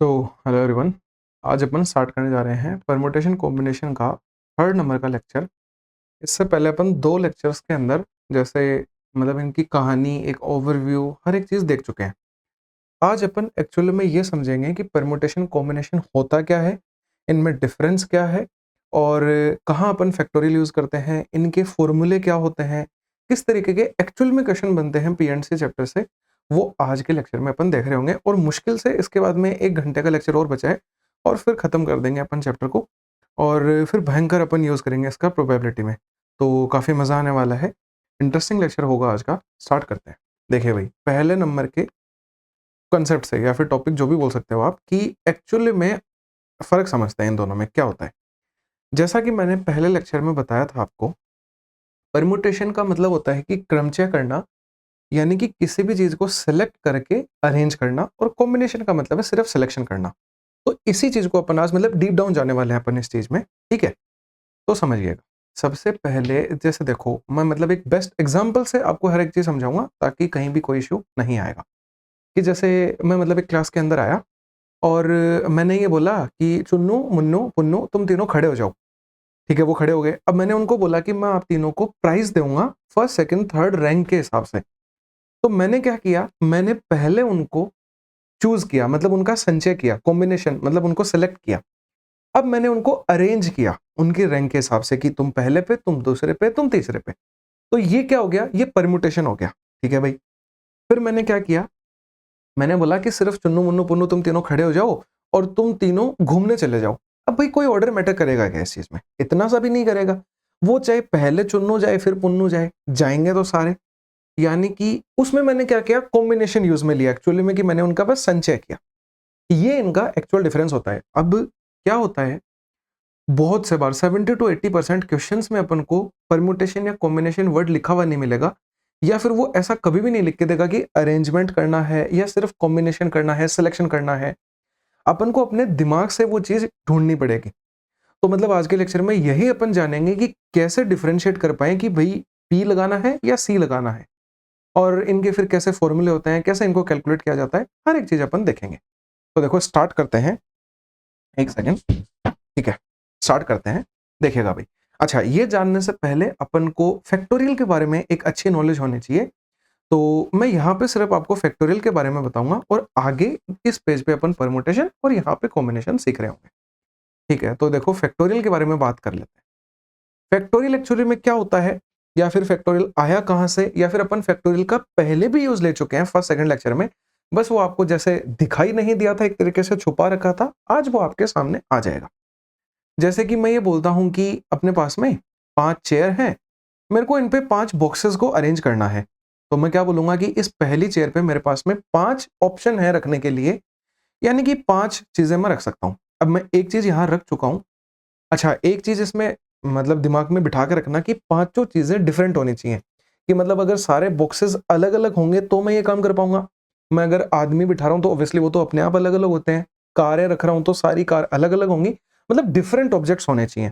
तो hello everyone. आज अपन start करने जा रहे हैं परमुटेशन कॉम्बिनेशन का थर्ड नंबर का लेक्चर। इससे पहले अपन दो लेक्चर्स के अंदर जैसे मतलब इनकी कहानी, एक ओवरव्यू, हर एक चीज़ देख चुके हैं। आज अपन एक्चुअली में ये समझेंगे कि परमुटेशन कॉम्बिनेशन होता क्या है, इनमें डिफरेंस क्या है और कहाँ अपन फैक्टोरियल यूज़ करते हैं, इनके फॉर्मूले क्या होते हैं, किस तरीके के एक्चुअल में क्वेश्चन बनते हैं पीएनसी चैप्टर से, वो आज के लेक्चर में अपन देख रहे होंगे। और मुश्किल से इसके बाद में 1 घंटे का लेक्चर और बचा है और फिर ख़त्म कर देंगे अपन चैप्टर को और फिर भयंकर अपन यूज़ करेंगे इसका प्रोबेबिलिटी में। तो काफ़ी मज़ा आने वाला है, इंटरेस्टिंग लेक्चर होगा आज का। स्टार्ट करते हैं। देखिए भाई, पहले नंबर के कॉन्सेप्ट से या फिर टॉपिक जो भी बोल सकते हो आप कि एक्चुअली में फ़र्क समझते हैं इन दोनों में क्या होता है। जैसा कि मैंने पहले लेक्चर में बताया था आपको, परम्यूटेशन का मतलब होता है कि क्रमचय करना, यानी कि किसी भी चीज़ को सेलेक्ट करके अरेंज करना, और कॉम्बिनेशन का मतलब है सिर्फ सिलेक्शन करना। तो इसी चीज़ को अपन आज मतलब डीप डाउन जाने वाले हैं अपन इस चीज़ में, ठीक है? तो समझिएगा। सबसे पहले जैसे देखो, मैं मतलब एक बेस्ट एग्ज़ाम्पल से आपको हर एक चीज़ समझाऊँगा ताकि कहीं भी कोई इश्यू नहीं आएगा। कि जैसे मैं मतलब एक क्लास के अंदर आया और मैंने ये बोला कि चुन्नू, मुन्नू, पुन्नू तुम तीनों खड़े हो जाओ। ठीक है, वो खड़े हो गए। अब मैंने उनको बोला कि मैं आप तीनों को प्राइज़ दूँगा फर्स्ट, सेकंड, थर्ड रैंक के हिसाब से। तो मैंने क्या किया, मैंने पहले उनको चूज़ किया, मतलब उनका संचय किया, कॉम्बिनेशन मतलब उनको सेलेक्ट किया। अब मैंने उनको अरेंज किया उनके रैंक के हिसाब से कि तुम पहले पे, तुम दूसरे पे, तुम तीसरे पे। तो ये क्या हो गया, ये परम्यूटेशन हो गया। ठीक है भाई। फिर मैंने क्या किया, मैंने बोला कि सिर्फ चुन्नू, मुन्नू, पुन्नू तुम तीनों खड़े हो जाओ और तुम तीनों घूमने चले जाओ। अब भाई कोई ऑर्डर मैटर करेगा क्या इस चीज़ में? इतना सा भी नहीं करेगा। वो चाहे पहले चुन्नू जाए फिर पुन्नू जाए, जाएँगे तो सारे। यानी कि उसमें मैंने क्या किया, कॉम्बिनेशन यूज़ में लिया एक्चुअली में कि मैंने उनका बस संचय किया। ये इनका एक्चुअल डिफरेंस होता है। अब क्या होता है, बहुत से बार 70 टू 80% क्वेश्चंस में अपन को परम्यूटेशन या कॉम्बिनेशन वर्ड लिखा हुआ नहीं मिलेगा, या फिर वो ऐसा कभी भी नहीं लिख के देगा कि अरेंजमेंट करना है या सिर्फ कॉम्बिनेशन करना है, सिलेक्शन करना है। अपन को अपने दिमाग से वो चीज़ ढूँढनी पड़ेगी। तो मतलब आज के लेक्चर में यही अपन जानेंगे कि कैसे डिफरेंशिएट कर पाएँ कि भई पी लगाना है या सी लगाना है, और इनके फिर कैसे फॉर्मूले होते हैं, कैसे इनको कैलकुलेट किया जाता है, हर एक चीज़ अपन देखेंगे। तो देखो स्टार्ट करते हैं। 1 सेकंड, ठीक है, स्टार्ट करते हैं। देखिएगा भाई, अच्छा ये जानने से पहले अपन को फैक्टोरियल के बारे में एक अच्छी नॉलेज होनी चाहिए। तो मैं यहाँ पे सिर्फ आपको फैक्टोरियल के बारे में बताऊँगा और आगे इस पेज पे अपन परम्यूटेशन और यहाँ पे कॉम्बिनेशन सीख रहे होंगे। ठीक है, तो देखो फैक्टोरियल के बारे में बात कर लेते हैं। फैक्टोरियल एक्चुअली में क्या होता है, या फिर फैक्टोरियल आया कहाँ से, या फिर अपन फैक्टोरियल का पहले भी यूज़ ले चुके हैं फर्स्ट सेकंड लेक्चर में। बस वो आपको जैसे दिखाई नहीं दिया था, एक तरीके से छुपा रखा था, आज वो आपके सामने आ जाएगा। जैसे कि मैं ये बोलता हूँ कि अपने पास में 5 चेयर हैं, मेरे को इन पे 5 बॉक्सेस को अरेंज करना है। तो मैं क्या बोलूँगा कि इस पहली चेयर पे मेरे पास में 5 ऑप्शन है रखने के लिए, यानी कि 5 चीज़ें मैं रख सकता हूँ। अब मैं एक चीज़ यहाँ रख चुका हूँ। अच्छा, एक चीज़ इसमें मतलब दिमाग में बिठा के रखना कि पाँचों चीज़ें डिफरेंट होनी चाहिए, कि मतलब अगर सारे बॉक्सेस अलग-अलग होंगे तो मैं ये काम कर पाऊँगा। मैं अगर आदमी बिठा रहा हूँ तो ऑब्वियसली वो तो अपने आप अलग-अलग होते हैं। कारें रख रहा हूँ तो सारी कार अलग-अलग होंगी, मतलब डिफरेंट ऑब्जेक्ट्स होने चाहिए।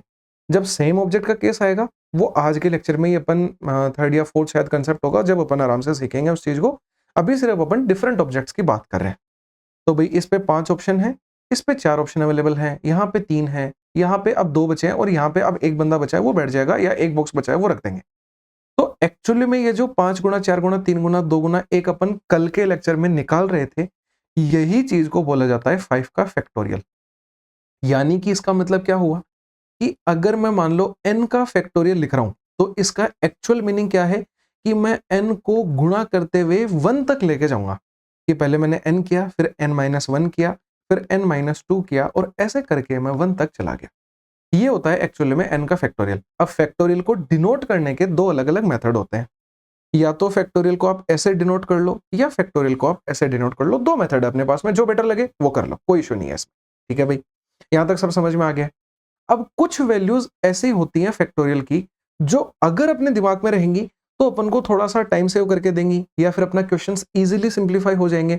जब सेम ऑब्जेक्ट का केस आएगा, वो आज के लेक्चर में ही अपन थर्ड या फोर्थ शायद कांसेप्ट होगा जब अपन आराम से सीखेंगे उस चीज़ को। अभी सिर्फ अपन डिफरेंट ऑब्जेक्ट्स की बात कर रहे हैं। तो भई इस पे 5 ऑप्शन हैं, इस पे 4 ऑप्शन अवेलेबल हैं, यहाँ पे 3 हैं, यहाँ पे अब 2 बचे हैं और यहाँ पे अब 1 बंदा बचा है वो बैठ जाएगा, या 1 बॉक्स बचा है वो रख देंगे। तो एक्चुअली में ये जो 5 गुना, 4 गुना, 3 गुना, 2 गुना 1 अपन कल के लेक्चर में निकाल रहे थे, यही चीज़ को बोला जाता है 5 का फैक्टोरियल। यानी कि इसका मतलब क्या हुआ कि अगर मैं मान लो n का फैक्टोरियल लिख रहा हूँ, तो इसका एक्चुअल मीनिंग क्या है कि मैं n को गुणा करते हुए 1 तक लेके जाऊँगा। कि पहले मैंने n किया, फिर n-1 किया, फिर n-2 किया और ऐसे करके मैं 1 तक चला गया। ये होता है एक्चुअली में n का फैक्टोरियल। अब फैक्टोरियल को डिनोट करने के 2 अलग-अलग मेथड होते हैं। या तो फैक्टोरियल को आप ऐसे डिनोट कर लो, या फैक्टोरियल को आप ऐसे डिनोट कर लो। 2 मेथड है अपने पास में, जो बेटर लगे वो कर लो, कोई इश्यू नहीं है इसमें। ठीक है भाई? यहाँ तक सब समझ में आ गया? अब कुछ वैल्यूज ऐसी होती हैं फैक्टोरियल की, जो अगर अपने दिमाग में रहेंगी तो अपन को थोड़ा सा टाइम सेव करके देंगी, या फिर अपना क्वेश्चंस इजीली सिंप्लीफाई हो जाएंगे।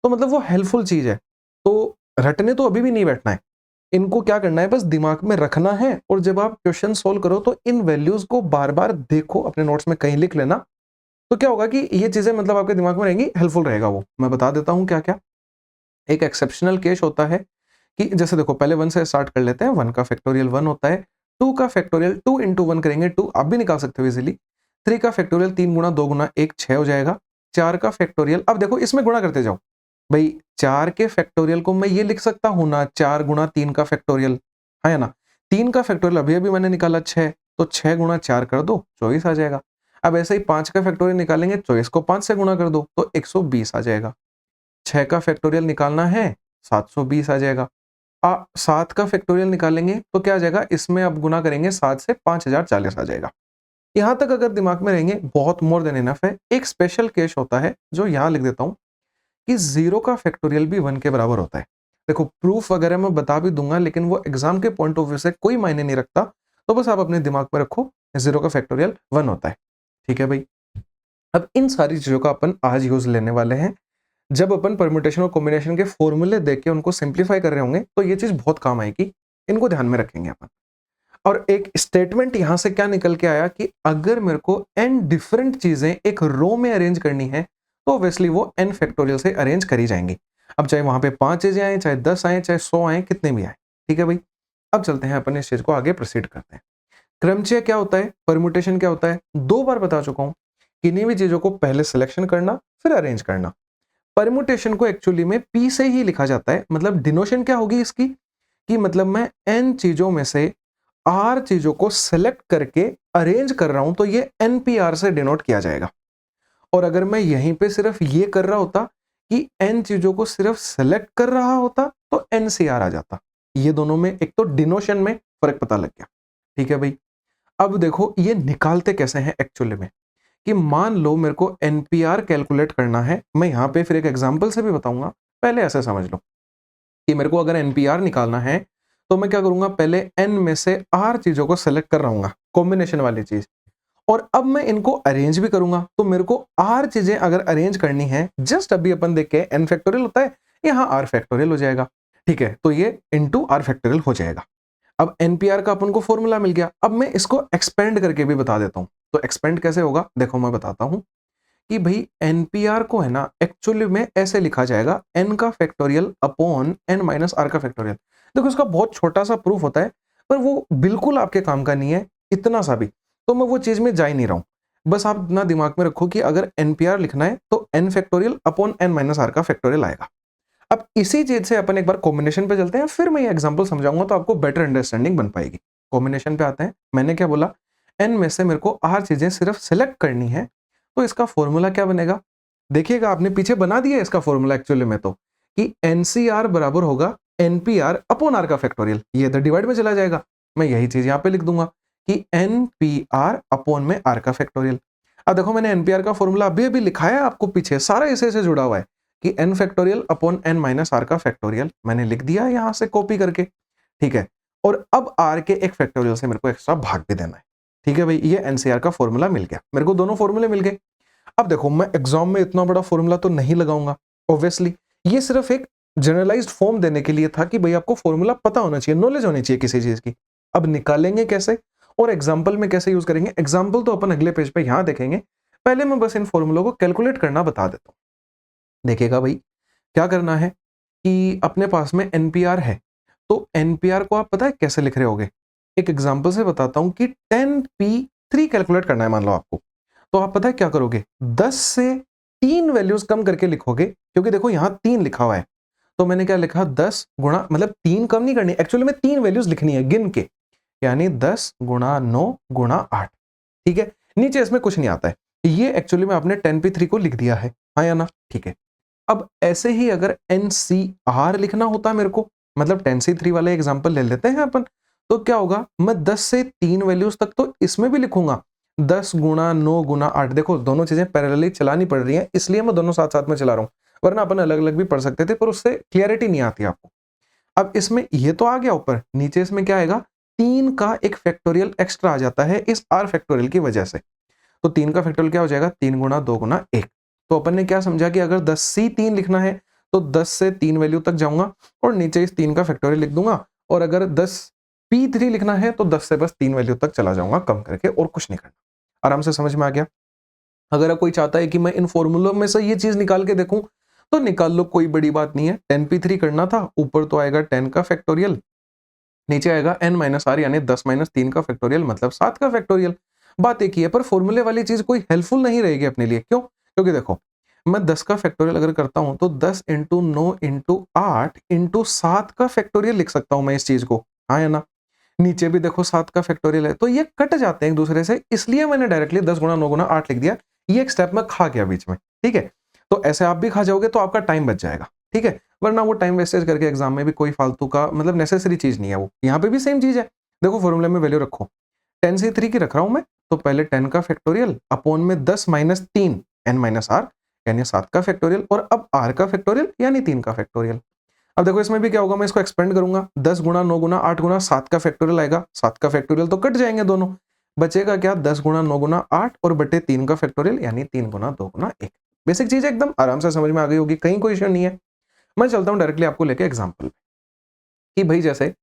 तो मतलब वो हेल्पफुल चीज है। तो रटने तो अभी भी नहीं बैठना है, इनको क्या करना है, बस दिमाग में रखना है। और जब आप क्वेश्चन सोल्व करो तो इन वैल्यूज को बार बार देखो, अपने नोट्स में कहीं लिख लेना। तो क्या होगा कि ये चीजें मतलब आपके दिमाग में रहेंगी, हेल्पफुल रहेगा। वो मैं बता देता हूं क्या क्या। एक एक्सेप्शनल केस होता है कि जैसे देखो पहले 1 से स्टार्ट कर लेते हैं, 1 का फैक्टोरियल 1 होता है, 2 का फैक्टोरियल 2 इंटू 1 करेंगे 2, आप भी निकाल सकते हो इजीली। 3 का फैक्टोरियल 3 गुणा 2 गुणा 1 6 हो जाएगा। 4 का फैक्टोरियल, अब देखो इसमें गुणा करते जाओ, भाई 4 के फैक्टोरियल को मैं ये लिख सकता हूँ ना 4 गुणा 3 का फैक्टोरियल, है ना। 3 का फैक्टोरियल अभी अभी मैंने निकाला 6, तो 6 गुणा 4 कर दो 24 आ जाएगा। अब ऐसे ही 5 का फैक्टोरियल निकालेंगे, 24 को 5 से गुणा कर दो तो 120 आ जाएगा। 6 का फैक्टोरियल निकालना है, 720 आ जाएगा। 7 का फैक्टोरियल निकालेंगे तो क्या आ जाएगा, इसमें अब गुना करेंगे 7 से 5040 आ जाएगा। यहाँ तक अगर दिमाग में रहेंगे बहुत मोर देन इनफ है। एक स्पेशल केस होता है जो यहाँ लिख देता हूँ कि 0 का फैक्टोरियल भी 1 के बराबर होता है। देखो प्रूफ वगैरह मैं बता भी दूंगा, लेकिन वो एग्जाम के पॉइंट ऑफ व्यू से कोई मायने नहीं रखता, तो बस आप अपने दिमाग में रखो 0 का फैक्टोरियल 1 होता है। ठीक है भाई, अब इन सारी चीजों का अपन आज यूज लेने वाले हैं। जब अपन परम्यूटेशन और कॉम्बिनेशन के फॉर्मूले देख के उनको सिंप्लीफाई कर रहे होंगे तो ये चीज बहुत काम आएगी, इनको ध्यान में रखेंगे अपन। और एक स्टेटमेंट यहां से क्या निकल के आया कि अगर मेरे को n डिफरेंट चीजें एक रो में अरेंज करनी है तो ऑब्वियसली वो n फैक्टोरियल से अरेंज करी जाएंगी। अब चाहे वहां पे 5 चीजें आए, चाहे 10 आए, चाहे 100 आए, कितने भी आए। ठीक है भाई, अब चलते हैं अपन इस चीज को आगे प्रोसीड करते हैं। क्रमचय क्या होता है, परम्यूटेशन क्या होता है, 2 बार बता चुका हूं। किन्हीं भी चीजों को पहले सिलेक्शन करना फिर अरेंज करना। परम्यूटेशन को एक्चुअली में p से ही लिखा जाता है, मतलब डिनोशन क्या होगी इसकी कि मतलब मैं n चीजों में से r चीजों को सेलेक्ट करके अरेंज कर रहा हूं तो ये npr से डिनोट किया जाएगा। और अगर मैं यहीं पे सिर्फ ये कर रहा होता कि n चीजों को सिर्फ सेलेक्ट कर रहा होता तो ncr आ जाता। ये दोनों में एक तो डिनोशन में फर्क पता लग गया। ठीक है भाई, अब देखो ये निकालते कैसे हैं एक्चुअली में, कि मान लो मेरे को एनपीआर कैलकुलेट करना है। मैं यहाँ पे फिर एक एग्जांपल से भी बताऊंगा, पहले ऐसे समझ लो कि मेरे को अगर एनपीआर निकालना है तो मैं क्या करूंगा, पहले एन में से आर चीजों को सेलेक्ट कर रहूंगा, कॉम्बिनेशन वाली चीज, और अब मैं इनको अरेंज भी करूंगा। तो मेरे को आर चीजें अगर अरेंज करनी है, जस्ट अभी अपन देख के एन फैक्टोरियल होता है, यहाँ आर फैक्टोरियल हो जाएगा। ठीक है, तो ये इंटू आर फैक्टोरियल हो जाएगा। अब एनपीआर का अपन को फॉर्मूला मिल गया, अब मैं इसको एक्सपेंड करके भी बता देता हूं। तो एक्सपेंड कैसे होगा, देखो मैं बताता हूं कि भाई एनपीआर को है ना एक्चुअली में ऐसे लिखा जाएगा एन का factorial upon n minus r का फैक्टोरियल। देखो इसका बहुत छोटा सा प्रूफ होता है, पर वो बिल्कुल आपके काम का नहीं है, इतना सा भी, तो मैं वो चीज में जा ही नहीं रहा हूं। बस आप अपना दिमाग में रखो कि अगर एनपीआर लिखना है तो n factorial upon n minus r का फैक्टोरियल आएगा। अब इसी चीज से अपन एक बार कॉम्बिनेशन पे चलते हैं, फिर मैं ये एग्जांपल समझाऊंगा तो आपको बेटर अंडरस्टैंडिंग बन पाएगी। कॉम्बिनेशन पे आते हैं, मैंने क्या बोला, एन में से मेरे को आर चीजें सिर्फ सिलेक्ट करनी है, तो इसका फॉर्मूला क्या बनेगा, देखिएगा आपने पीछे बना दिया इसका फॉर्मूला एक्चुअली में, तो कि एनसीआर बराबर होगा एनपीआर अपॉन आर का फैक्टोरियल, ये तो डिवाइड में चला जाएगा। मैं यही चीज यहाँ पे लिख दूंगा कि एनपीआर अपॉन में आर का फैक्टोरियल। अब देखो मैंने एनपीआर का फॉर्मूला अभी अभी लिखा है आपको, पीछे सारा इसे से जुड़ा हुआ है कि n factorial upon n minus r का फैक्टोरियल मैंने लिख दिया यहां से कॉपी करके। ठीक है, और अब r के एक फैक्टोरियल से मेरे को एक्स्ट्रा भाग भी देना है। ठीक है भाई, ये एनसीआर का फॉर्मूला मिल गया, मेरे को दोनों फॉर्मूले मिल गए। अब देखो मैं एग्जाम में इतना बड़ा फॉर्मूला तो नहीं लगाऊंगा ऑब्वियसली, ये सिर्फ एक जनरलाइज्ड फॉर्म देने के लिए था कि भाई आपको फॉर्मूला पता होना चाहिए, नॉलेज होनी चाहिए किसी चीज की। अब निकालेंगे कैसे और एग्जाम्पल में कैसे यूज करेंगे, एग्जाम्पल तो अपन अगले पेज पे यहां देखेंगे, पहले मैं बस इन फॉर्मूलों को कैलकुलेट करना बता देता हूं। देखिएगा भाई, क्या करना है कि अपने पास में एनपीआर है, तो एनपीआर को आप पता है कैसे लिख रहे होगे, एक एग्जांपल से बताता हूं कि 10p3 कैलकुलेट करना है मान लो आपको, तो आप पता है क्या करोगे, 10 से 3 वैल्यूज कम करके लिखोगे, क्योंकि देखो यहां 3 लिखा हुआ है, तो मैंने क्या लिखा, 10 गुणा, मतलब 3 कम नहीं करनी, एक्चुअली में 3 वैल्यूज लिखनी है गिन के, यानी 10 गुणा 9 गुणा 8। ठीक है, नीचे इसमें कुछ नहीं आता है, ये एक्चुअली में आपने 10p3 को लिख दिया है, हाँ या ना। ठीक है, अब ऐसे ही अगर NCR लिखना होता मेरे को, मतलब 10C3 वाले एग्जांपल ले लेते हैं अपन, तो क्या होगा, मैं 10 से 3 वैल्यूज तक तो इसमें भी लिखूंगा, 10 गुणा 9 गुणा 8। देखो दोनों चीजें पैरेलली चलानी पड़ रही हैं, इसलिए मैं दोनों साथ साथ में चला रहा हूं, वरना अपन अलग अलग भी पढ़ सकते थे, पर उससे क्लियरिटी नहीं आती आपको। अब इसमें ये तो आ गया ऊपर, नीचे इसमें क्या आएगा, 3 का एक फैक्टोरियल एक्स्ट्रा आ जाता है इस आर फैक्टोरियल की वजह से। तो 3 का फैक्टोरियल क्या हो जाएगा, 3 गुणा 2 गुणा 1। तो अपन ने क्या समझा कि अगर 10C3 लिखना है तो 10 से 3 वैल्यू तक जाऊंगा और नीचे इस 3 का फैक्टोरियल लिख दूंगा, और अगर 10p3 लिखना है तो 10 से बस 3 वैल्यू तक चला जाऊंगा कम करके, और कुछ नहीं करना। आराम से समझ में आ गया। अगर कोई चाहता है कि मैं इन फॉर्मूलों में से ये चीज निकाल के देखूं, तो निकाल लो, कोई बड़ी बात नहीं है। 10p3 करना था, ऊपर तो आएगा 10 का फैक्टोरियल, नीचे आएगा n-r यानी 10 - 3 का फैक्टोरियल मतलब 7 का फैक्टोरियल। बात एक ही है, पर फॉर्मूले वाली चीज कोई हेल्पफुल नहीं रहेगी अपने लिए। क्यों? क्योंकि देखो, मैं 10 का फैक्टोरियल अगर करता हूं तो 10 × 9 × 8 × 7 का फैक्टोरियल लिख सकता हूं मैं इस चीज को, हाँ या ना? नीचे भी देखो 7 का फैक्टोरियल है, तो ये कट जाते हैं एक दूसरे से, इसलिए मैंने डायरेक्टली 10 × 9 × 8 लिख दिया। ये एक स्टेप मैं खा गया बीच में, ठीक है? तो ऐसे आप भी खा जाओगे तो आपका टाइम बच जाएगा, ठीक है? वरना वो टाइम वेस्टेज करके एग्जाम में भी कोई फालतू का मतलब नेसेसरी चीज नहीं है वो। यहाँ पे भी सेम चीज है, देखो फॉर्मूले में वैल्यू रखो, 10 से 3 की रख रहा हूं मैं, तो पहले 10 का फैक्टोरियल अपॉन में 10 - 3 n-r यानी 7 का फैक्टोरियल, और अब r का फैक्टोरियल यानी 3 का फैक्टोरियल। अब देखो इसमें भी क्या होगा, मैं इसको एक्सपेंड करूंगा, 10 × 9 × 8 × 7 का फैक्टोरियल आएगा, 7 का फैक्टोरियल तो कट जाएंगे दोनों, बचेगा क्या, 10 × 9 × 8 और बटे 3 का फैक्टोरियल यानी 3 × 2 × 1। बेसिक चीज एकदम आराम से समझ में आ गई होगी, कहीं कोई इश्यू नहीं है। मैं चलता हूं डायरेक्टली आपको लेके एग्जाम्पल कि भाई जैसे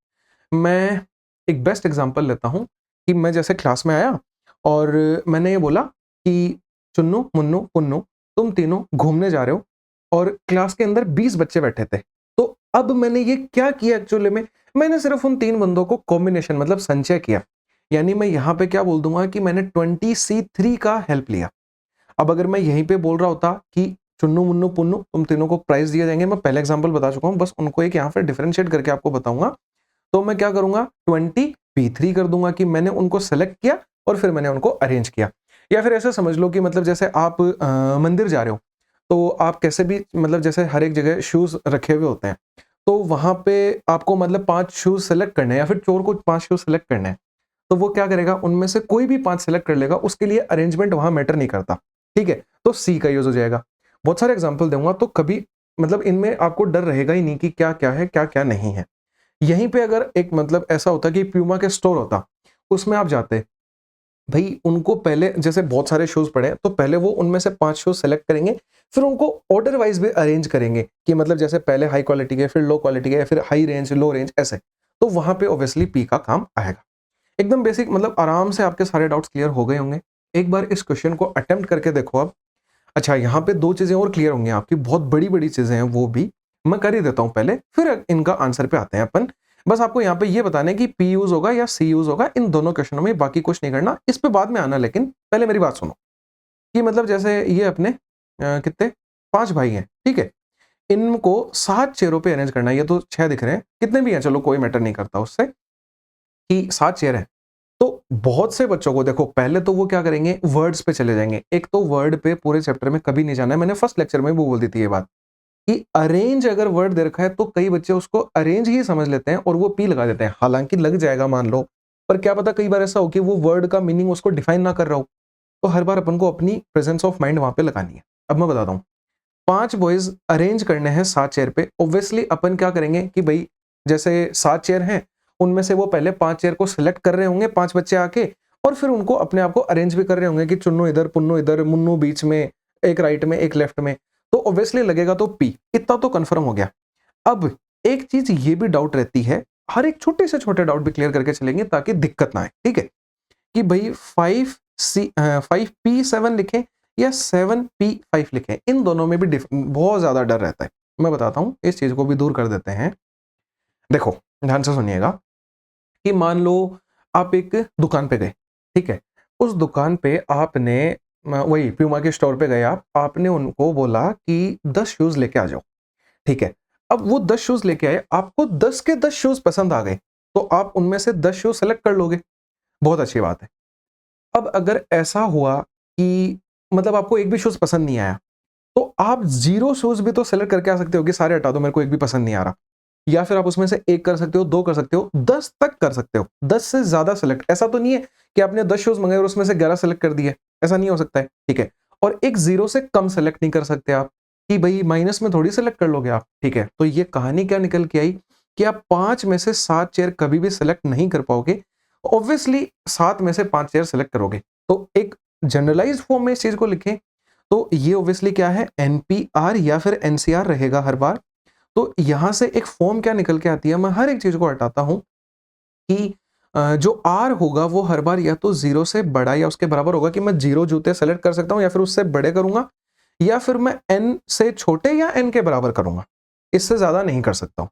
मैं एक बेस्ट एग्जांपल लेता हूं कि मैं जैसे क्लास में आया और मैंने ये बोला कि चुन्नू, मुन्नू, पुन्नू, तुम तीनों घूमने जा रहे हो, और क्लास के अंदर 20 बच्चे बैठे थे। तो अब मैंने ये क्या किया एक्चुअली में, मैंने सिर्फ उन 3 बंदों को कॉम्बिनेशन मतलब संचय किया। यानी मैं यहां पे क्या बोल दूंगा कि मैंने 20c3 का हेल्प लिया। अब अगर मैं यहीं पे बोल रहा होता कि चुन्नू, मुन्नू, पुन्नू तुम तीनों को प्राइज दिए जाएंगे, मैं पहले एग्जांपल बता चुका हूं, बस उनको एक यहां पे डिफरेंशिएट करके आपको बताऊंगा। तो मैं क्या करूंगा, 20p3 कर दूंगा कि मैंने उनको सेलेक्ट किया और फिर मैंने उनको अरेंज किया। या फिर ऐसे समझ लो कि मतलब जैसे आप मंदिर जा रहे हो, तो आप कैसे भी मतलब जैसे हर एक जगह शूज रखे हुए होते हैं, तो वहां पे आपको मतलब 5 शूज सेलेक्ट करने हैं, या फिर चोर को 5 शूज सेलेक्ट करने हैं, तो वो क्या करेगा, उनमें से कोई भी 5 सेलेक्ट कर लेगा, उसके लिए अरेंजमेंट वहां मैटर नहीं करता, ठीक है? तो सी का यूज हो जाएगा। बहुत सारे एग्जाम्पल दूंगा, तो कभी मतलब इनमें आपको डर रहेगा ही नहीं कि क्या क्या है, क्या क्या नहीं है। यहीं पे अगर एक मतलब ऐसा होता कि प्यूमा के स्टोर होता, उसमें आप जाते, भाई उनको पहले जैसे बहुत सारे शूज पड़े हैं, तो पहले वो उनमें से 5 शूज सेलेक्ट करेंगे, फिर उनको ऑर्डर वाइज भी अरेंज करेंगे कि मतलब जैसे पहले हाई क्वालिटी के, फिर लो क्वालिटी के, फिर हाई रेंज, लो रेंज, ऐसे। तो वहां पे ऑब्वियसली पी का काम आएगा। एकदम बेसिक, मतलब आराम से आपके सारे डाउट्स क्लियर हो गए होंगे। एक बार इस क्वेश्चन को अटेम्प्ट करके देखो अब। अच्छा, यहाँ पे 2 चीजें और क्लियर होंगी आपकी, बहुत बड़ी-बड़ी चीजें हैं वो भी, मैं कर ही देता हूँ पहले, फिर इनका आंसर पे आते हैं अपन। बस आपको यहाँ पे ये बताना है कि पी यूज होगा या सी यूज होगा इन दोनों क्वेश्चनों में, बाकी कुछ नहीं करना, इस पे बाद में आना। लेकिन पहले मेरी बात सुनो कि मतलब जैसे ये अपने कितने 5 भाई हैं, ठीक है? इनको 7 चेयरों पे अरेंज करना है, ये तो 6 दिख रहे हैं, कितने भी हैं चलो कोई मैटर नहीं करता उससे, कि 7 चेयर है। तो बहुत से बच्चों को देखो, पहले तो वो क्या करेंगे, वर्ड्स पे चले जाएंगे। एक तो वर्ड पे पूरे चैप्टर में कभी नहीं जाना है, मैंने फर्स्ट लेक्चर में भी बोल दी थी ये बात कि अरेंज अगर वर्ड दे रखा है तो कई बच्चे उसको अरेंज ही समझ लेते हैं और वो पी लगा देते हैं, हालांकि लग जाएगा मान लो, पर क्या पता कई बार ऐसा हो कि वो वर्ड का मीनिंग उसको डिफाइन ना कर रहा हो। तो हर बार अपन को अपनी प्रेजेंस ऑफ माइंड वहां पे लगानी है। अब मैं बताता हूँ, 5 बॉयज अरेंज करने हैं 7 चेयर पे। ऑब्वियसली अपन क्या करेंगे कि भाई जैसे 7 चेयर हैं, उनमें से वो पहले 5 चेयर को सिलेक्ट कर रहे होंगे 5 बच्चे आके, और फिर उनको अपने आप को अरेंज भी कर रहे होंगे कि चुन्नू इधर, पुन्नू इधर, मुन्नू बीच में, एक राइट में, एक लेफ्ट में। तो ऑब्वियसली लगेगा तो पी, इतना तो कंफर्म हो गया। अब एक चीज ये भी डाउट रहती है, हर एक छोटे से छोटे डाउट भी क्लियर करके चलेंगे ताकि दिक्कत ना आए, ठीक है? कि भाई 5p7 लिखें या 7p5 लिखें, इन दोनों में भी बहुत ज्यादा डर रहता है। मैं बताता हूं, इस चीज को भी दूर कर देते हैं। देखो ध्यान से सुनिएगा कि मान लो आप एक दुकान पे गए, ठीक है? उस दुकान पे आपने वही प्यूमा के स्टोर पे गए, आपने उनको बोला कि 10 शूज लेके आ जाओ, ठीक है? अब वो 10 शूज लेके आए, आपको 10 के 10 शूज पसंद आ गए, तो आप उनमें से 10 शूज सेलेक्ट कर लोगे, बहुत अच्छी बात है। अब अगर ऐसा हुआ कि मतलब आपको एक भी शूज पसंद नहीं आया, तो आप 0 शूज भी तो सेलेक्ट करके आ सकते हो कि सारे हटा दो, मेरे को एक भी पसंद नहीं आ रहा। या फिर आप उसमें से 1 कर सकते हो, 2 कर सकते हो, 10 तक कर सकते हो, 10 से ज्यादा सेलेक्ट। ऐसा तो नहीं है कि आपने 10 शूज मंगाए और उसमें से 11 सेलेक्ट कर दिए, ऐसा नहीं हो सकता है, ठीक है? और एक 0 से कम सेलेक्ट नहीं कर सकते आप कि भाई माइनस में थोड़ी सेलेक्ट कर लोगे आप, ठीक है? तो ये कहानी क्या निकल के आई कि आप 5 में से 7 चेयर कभी भी सेलेक्ट नहीं कर पाओगे। ऑब्वियसली 7 में से 5 चेयर सेलेक्ट करोगे। तो एक जनरलाइज्ड फॉर्म में इस चीज को लिखें तो ये ऑब्वियसली क्या है, एनपीआर या फिर एनसीआर रहेगा हर बार। तो यहां से एक फॉर्म क्या निकल के आती है, मैं हर एक चीज को हटाता हूं कि जो आर होगा वो हर बार या तो 0 से बड़ा या उसके बराबर होगा, कि मैं 0 जूते सेलेक्ट कर सकता हूं या फिर उससे बड़े करूंगा, या फिर मैं n से छोटे या n के बराबर करूंगा, इससे ज्यादा नहीं कर सकता हूं।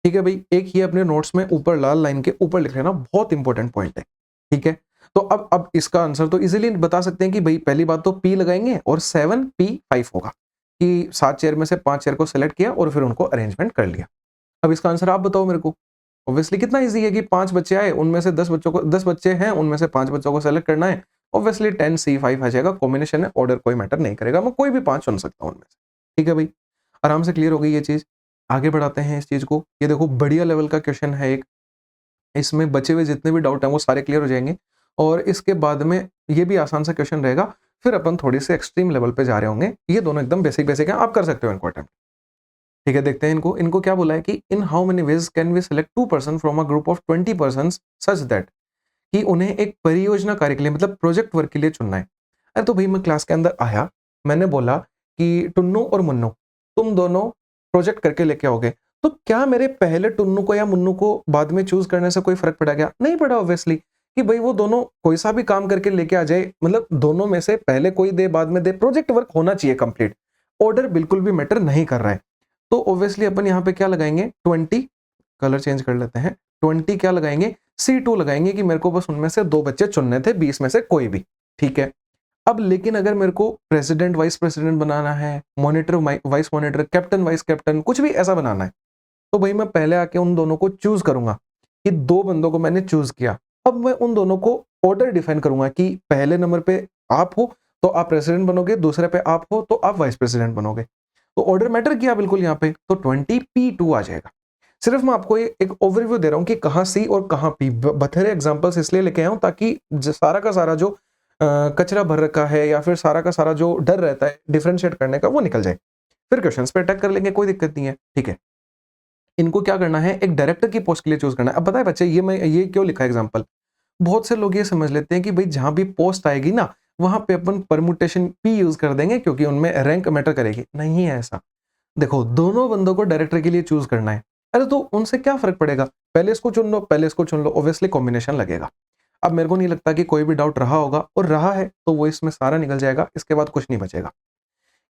ठीक है भाई, एक ये अपने नोट्स में ऊपर लाल लाइन के ऊपर लिख लेना, बहुत इंपॉर्टेंट पॉइंट है। ठीक है, तो अब इसका आंसर तो इजीली बता सकते हैं कि भाई पहली बात तो P लगाएंगे और 7P5 होगा कि 7 चेयर में से 5 चेयर को सेलेक्ट किया और फिर उनको अरेंजमेंट कर लिया। अब इसका आंसर आप बताओ मेरे को। ऑब्वियसली कितना इजी है कि 5 बच्चे आए, उनमें से 10 बच्चे हैं, उनमें से 5 बच्चों को सेलेक्ट करना है। ऑब्वियसली 10C5 आ जाएगा, कॉम्बिनेशन है, ऑर्डर कोई मैटर नहीं करेगा, मैं कोई भी 5 चुन सकता हूं उनमें से। ठीक है भाई, आराम से क्लियर हो गई ये चीज। आगे बढ़ाते हैं इस चीज को। ये देखो बढ़िया लेवल का क्वेश्चन है एक, इसमें बचे हुए जितने भी डाउट हैं वो सारे क्लियर हो जाएंगे और इसके बाद में ये भी आसान सा क्वेश्चन रहेगा। फिर अपन थोड़ी से एक्सट्रीम लेवल पे जा रहे होंगे। ये दोनों एकदम बेसिक बेसिक हैं, आप कर सकते हो इनको अटेम्प्ट। ठीक है, देखते हैं इनको। इनको क्या बोला है कि in how many ways can we select 2 person from a group of 20 person such that, कि उन्हें एक परियोजना कार्य के लिए मतलब प्रोजेक्ट वर्क के लिए चुनना है। अरे तो भाई मैं क्लास के अंदर आया, मैंने बोला कि टुन्नू और मुन्नू तुम दोनों प्रोजेक्ट करके लेके आओगे, तो क्या मेरे पहले टुन्नू को या मुन्नू को बाद में चूज करने से कोई फर्क पड़ा गया? नहीं पड़ा ऑब्वियसली, कि भाई वो दोनों कोई सा भी काम करके लेके आ जाए, मतलब दोनों में से पहले कोई दे बाद में दे, प्रोजेक्ट वर्क होना चाहिए कंप्लीट। ऑर्डर बिल्कुल भी मैटर नहीं कर रहा है। तो ऑब्वियसली अपन यहाँ पे क्या लगाएंगे 20, कलर चेंज कर लेते हैं, 20 क्या लगाएंगे C2 लगाएंगे कि मेरे को बस उनमें से 2 बच्चे चुनने थे, 20 में से कोई भी। ठीक है, अब लेकिन अगर मेरे को प्रेसिडेंट वाइस प्रेसिडेंट बनाना है, monitor vice monitor, captain vice captain, कुछ भी ऐसा बनाना है, तो भाई मैं पहले आके उन दोनों को चूज करूंगा कि 2 बंदों को मैंने चूज किया। अब मैं उन दोनों को ऑर्डर डिफाइन करूंगा कि पहले नंबर पे आप हो तो आप प्रेसिडेंट बनोगे, दूसरे पे आप हो तो आप वाइस प्रेसिडेंट बनोगे। तो ऑर्डर मैटर किया बिल्कुल यहाँ पे, तो 20P2 आ जाएगा। सिर्फ मैं आपको एक ओवरव्यू दे रहा हूँ कि कहाँ सी और कहाँ पी, बथेरे एग्जांपल्स इसलिए लेके आया हूँ ताकि सारा का सारा जो कचरा भर रखा है या फिर सारा का सारा जो डर रहता है डिफरेंशिएट करने का वो निकल जाए। फिर क्वेश्चंस पे अटैक कर लेंगे, कोई दिक्कत नहीं है। ठीक है, इनको क्या करना है, एक डायरेक्टर की पोस्ट के लिए चूज करना है। अब पता है बच्चे ये क्यों लिखा है एग्जांपल, बहुत से लोग ये समझ लेते हैं कि भाई जहां भी पोस्ट आएगी ना वहां पे अपन परमुटेशन P यूज कर देंगे क्योंकि उनमें रैंक मैटर करेगी। नहीं है ऐसा। देखो दोनों बंदों को डायरेक्टर के लिए चूज करना है, अरे तो उनसे क्या फर्क पड़ेगा, पहले इसको चुन लो पहले इसको चुन लो, ऑब्वियसली कॉम्बिनेशन लगेगा। अब मेरे को नहीं लगता कि कोई भी डाउट रहा होगा, और रहा है तो वो इसमें सारा निकल जाएगा, इसके बाद कुछ नहीं बचेगा।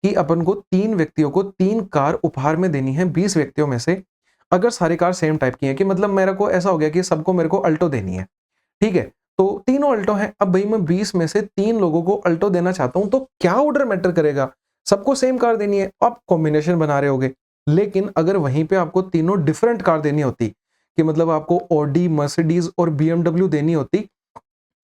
कि अपन को 3 व्यक्तियों को 3 कार उपहार में देनी है 20 व्यक्तियों में से, अगर सारी कार सेम टाइप की है, कि मतलब मेरे को ऐसा हो गया कि सबको मेरे को अल्टो देनी है। ठीक है, तो तीनों अल्टो हैं। अब भाई मैं 20 में से 3 लोगों को अल्टो देना चाहता हूं, तो क्या ऑर्डर मैटर करेगा, सबको सेम कार देनी है, आप कॉम्बिनेशन बना रहे होगे। लेकिन अगर वहीं पे आपको तीनों डिफरेंट कार देनी होती, कि मतलब आपको ऑडी, मर्सिडीज और BMW देनी होती,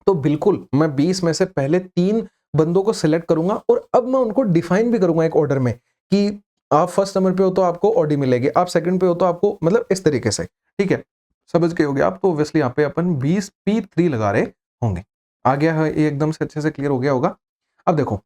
तो बिल्कुल मैं 20 में से पहले 3 बंदों को सिलेक्ट करूंगा और अब मैं उनको डिफाइन भी करूंगा एक ऑर्डर में कि आप फर्स्ट नंबर पे हो तो आपको ऑडी मिलेगी, आप सेकंड पे हो तो आपको, मतलब इस तरीके से। ठीक है, समझ गए होगे आप। तो ऑब्वियसली यहाँ पे अपन 20P3 लगा रहे होंगे। आ गया है ये, एकदम से अच्छे से क्लियर हो गया होगा। अब देखो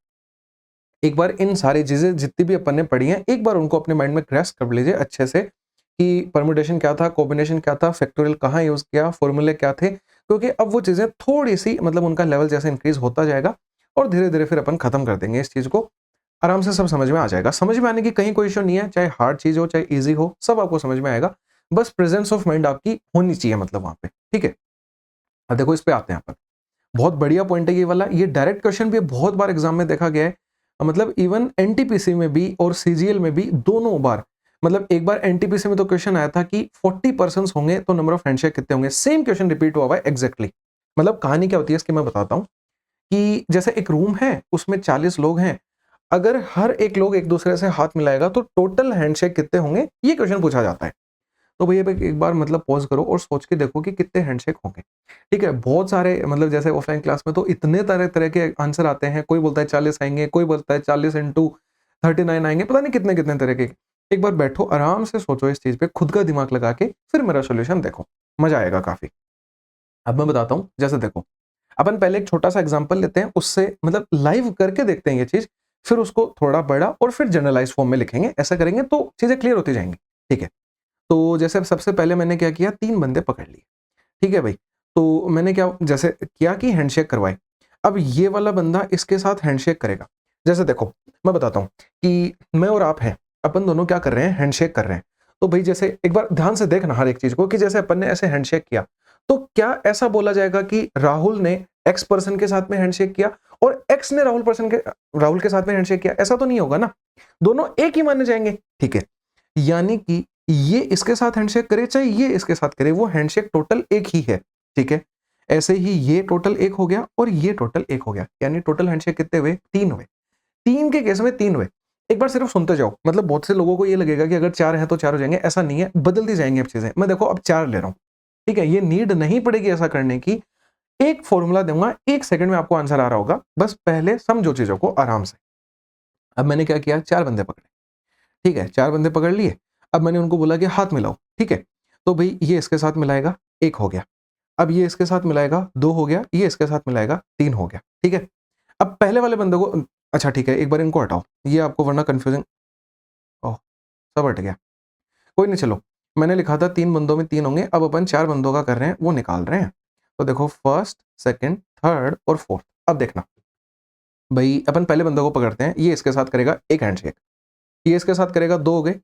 एक बार इन सारी चीजें जितनी भी अपन ने पढ़ी हैं एक बार उनको अपने माइंड में ग्रैस्प कर लीजिए अच्छे से, कि परम्यूटेशन क्या था, कॉम्बिनेशन क्या था, फैक्टोरियल कहाँ यूज किया, फॉर्मूले क्या थे, क्योंकि अब वो चीजें थोड़ी सी मतलब उनका लेवल जैसे इंक्रीज होता जाएगा और धीरे धीरे फिर अपन खत्म कर देंगे इस चीज को। आराम से सब समझ में आ जाएगा, समझ में आने की कहीं कोई इशू नहीं है, चाहे हार्ड चीज हो चाहे इजी हो, सब आपको समझ में आएगा। बस प्रेजेंस ऑफ माइंड आपकी होनी चाहिए मतलब वहां पे। ठीक है, अब देखो इस पे आते हैं अपन। बहुत बढ़िया पॉइंट है ये वाला, ये डायरेक्ट क्वेश्चन भी बहुत बार एग्जाम में देखा गया है, मतलब इवन एनटीपीसी में भी और सीजीएल में भी दोनों बार। मतलब एक बार एनटीपीसी में तो क्वेश्चन आया था कि 40 पर्सन होंगे तो नंबर ऑफ हैंडशेक कितने होंगे, सेम क्वेश्चन रिपीट हुआ है एग्जैक्टली। मतलब कहानी क्या होती है इसकी मैं बताता हूं, कि जैसे एक रूम है उसमें 40 लोग हैं, अगर हर एक लोग एक दूसरे से हाथ मिलाएगा तो टोटल हैंडशेक कितने होंगे, ये क्वेश्चन पूछा जाता है। तो भैया एक बार मतलब पॉज करो और सोच के देखो कि कितने हैंडशेक होंगे। ठीक है, बहुत सारे मतलब जैसे ऑफलाइन क्लास में तो इतने तरह तरह के आंसर आते हैं, कोई बोलता है 40 आएंगे, कोई बोलता है 40 इंटू 39 आएंगे, पता नहीं कितने कितने तरह के। एक बार बैठो आराम से सोचो इस चीज पे, खुद का दिमाग लगा के फिर मेरा सोल्यूशन देखो, मजा आएगा काफी। अब मैं बताता हूँ, जैसे देखो अपन पहले एक छोटा सा एग्जाम्पल लेते हैं, उससे मतलब लाइव करके देखते हैं ये चीज, फिर उसको थोड़ा बड़ा और फिर जनरलाइज फॉर्म में लिखेंगे, ऐसा करेंगे तो चीजें क्लियर होती जाएंगी। ठीक है, तो जैसे सबसे पहले मैंने क्या किया, 3 बंदे पकड़ लिए। ठीक है भाई, तो मैंने क्या जैसे किया कि हैंडशेक करवाए। अब ये वाला बंदा इसके साथ हैंडशेक करेगा। जैसे देखो मैं बताता हूँ कि मैं और आप हैं, अपन दोनों क्या कर रहे हैं, हैंडशेक कर रहे हैं। तो भाई जैसे एक बार ध्यान से देखना हर एक चीज को, कि जैसे अपन ने ऐसे हैंडशेक किया तो क्या ऐसा बोला जाएगा कि राहुल ने एक्स पर्सन के साथ में हैंडशेक किया और एक्स ने राहुल के साथ में हैंडशेक किया, ऐसा तो नहीं होगा ना, दोनों एक ही माने जाएंगे, ठीक है। यानी कि ये इसके साथ हैंडशेक करे चाहे ये इसके साथ करे, वो हैंडशेक टोटल एक ही है, ठीक है। ऐसे ही ये टोटल एक हो गया और ये टोटल एक हो गया, यानी टोटल हैंडशेक कितने हुए, 3 हुए। 3 के केस में 3 हुए। एक बार सिर्फ सुनते जाओ, मतलब बहुत से लोगों को ये लगेगा कि अगर 4 है तो 4 हो जाएंगे, ऐसा नहीं है, बदलती जाएंगी अब चीजें। मैं देखो अब 4 ले रहा हूं, ठीक है, ये नीड नहीं पड़ेगी ऐसा करने की। एक फॉर्मूला दूंगा, 1 सेकंड में आपको आंसर आ रहा होगा, बस पहले समझो चीजों को आराम से। अब मैंने क्या किया, 4 बंदे पकड़े, ठीक है, 4 बंदे पकड़ लिए। अब मैंने उनको बोला कि हाथ मिलाओ, ठीक है, तो भाई ये इसके साथ मिलाएगा, 1 हो गया। अब ये इसके साथ मिलाएगा, 2 हो गया, ये इसके साथ मिलाएगा, 3 हो गया, ठीक है। अब पहले वाले बंदे को, अच्छा ठीक है, एक बार इनको हटाओ, ये आपको वरना कंफ्यूजिंग, ओह सब हट गया, कोई नहीं, चलो। मैंने लिखा था 3 बंदों में 3 होंगे, अब अपन 4 बंदों का कर रहे हैं, वो निकाल रहे हैं। तो देखो फर्स्ट, सेकंड, थर्ड और फोर्थ। अब देखना भाई, अपन पहले बंदे को पकड़ते हैं, ये इसके साथ करेगा 1 हैंडशेक, ये इसके साथ करेगा 2 हो गए,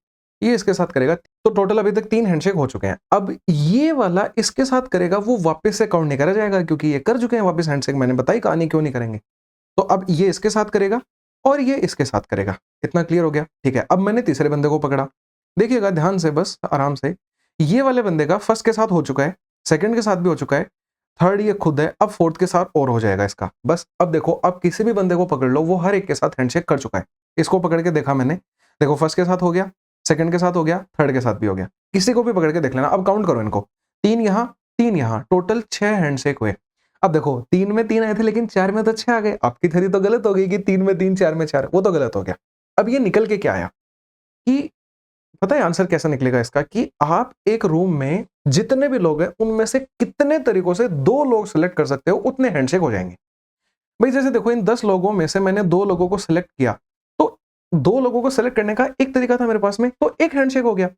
ये इसके साथ करेगा, तो टोटल अभी तक 3 हैंडशेक हो चुके हैं। अब ये वाला इसके साथ करेगा, वो वापस से काउंट नहीं करा जाएगा क्योंकि ये कर चुके हैं वापस हैंडशेक, मैंने बताई कहानी क्यों नहीं करेंगे। तो अब ये इसके साथ करेगा और ये इसके साथ करेगा, इतना क्लियर हो गया, ठीक है। अब मैंने तीसरे बंदे को पकड़ा, देखिएगा ध्यान से, बस आराम से, ये वाले बंदे का फर्स्ट के साथ हो चुका है, सेकंड के साथ भी हो चुका है, थर्ड ये खुद है, अब फोर्थ के साथ और हो जाएगा इसका, बस। अब देखो, अब किसी भी बंदे को पकड़ लो, वो हर एक के साथ हैंडशेक कर चुका है। इसको पकड़ के देखा मैंने, देखो फर्स्ट के साथ हो गया, सेकंड के साथ हो गया, थर्ड के साथ भी हो गया, किसी को भी पकड़ के देख लेना। अब काउंट करो इनको, 3 यहाँ 3 यहाँ, टोटल 6 हैंडशेक हुए। अब देखो 3 में 3 आए थे लेकिन 4 में तो 6 आ गए, आपकी थ्योरी तो गलत हो गई कि 3 में 3 4 में 4, वो तो गलत हो गया। अब ये निकल के क्या आया कि, पता है आंसर कैसा निकलेगा इसका, कि आप एक रूम में जितने भी लोग हैं उनमें से कितने तरीकों से 2 लोग सेलेक्ट कर सकते हो, उतने हैंडशेक हो जाएंगे। भाई जैसे देखो, इन 10 लोगों में से मैंने 2 लोगों को सिलेक्ट किया, तो 2 लोगों को सिलेक्ट करने का एक तरीका था मेरे पास में, तो एक हैंडशेक हो गया,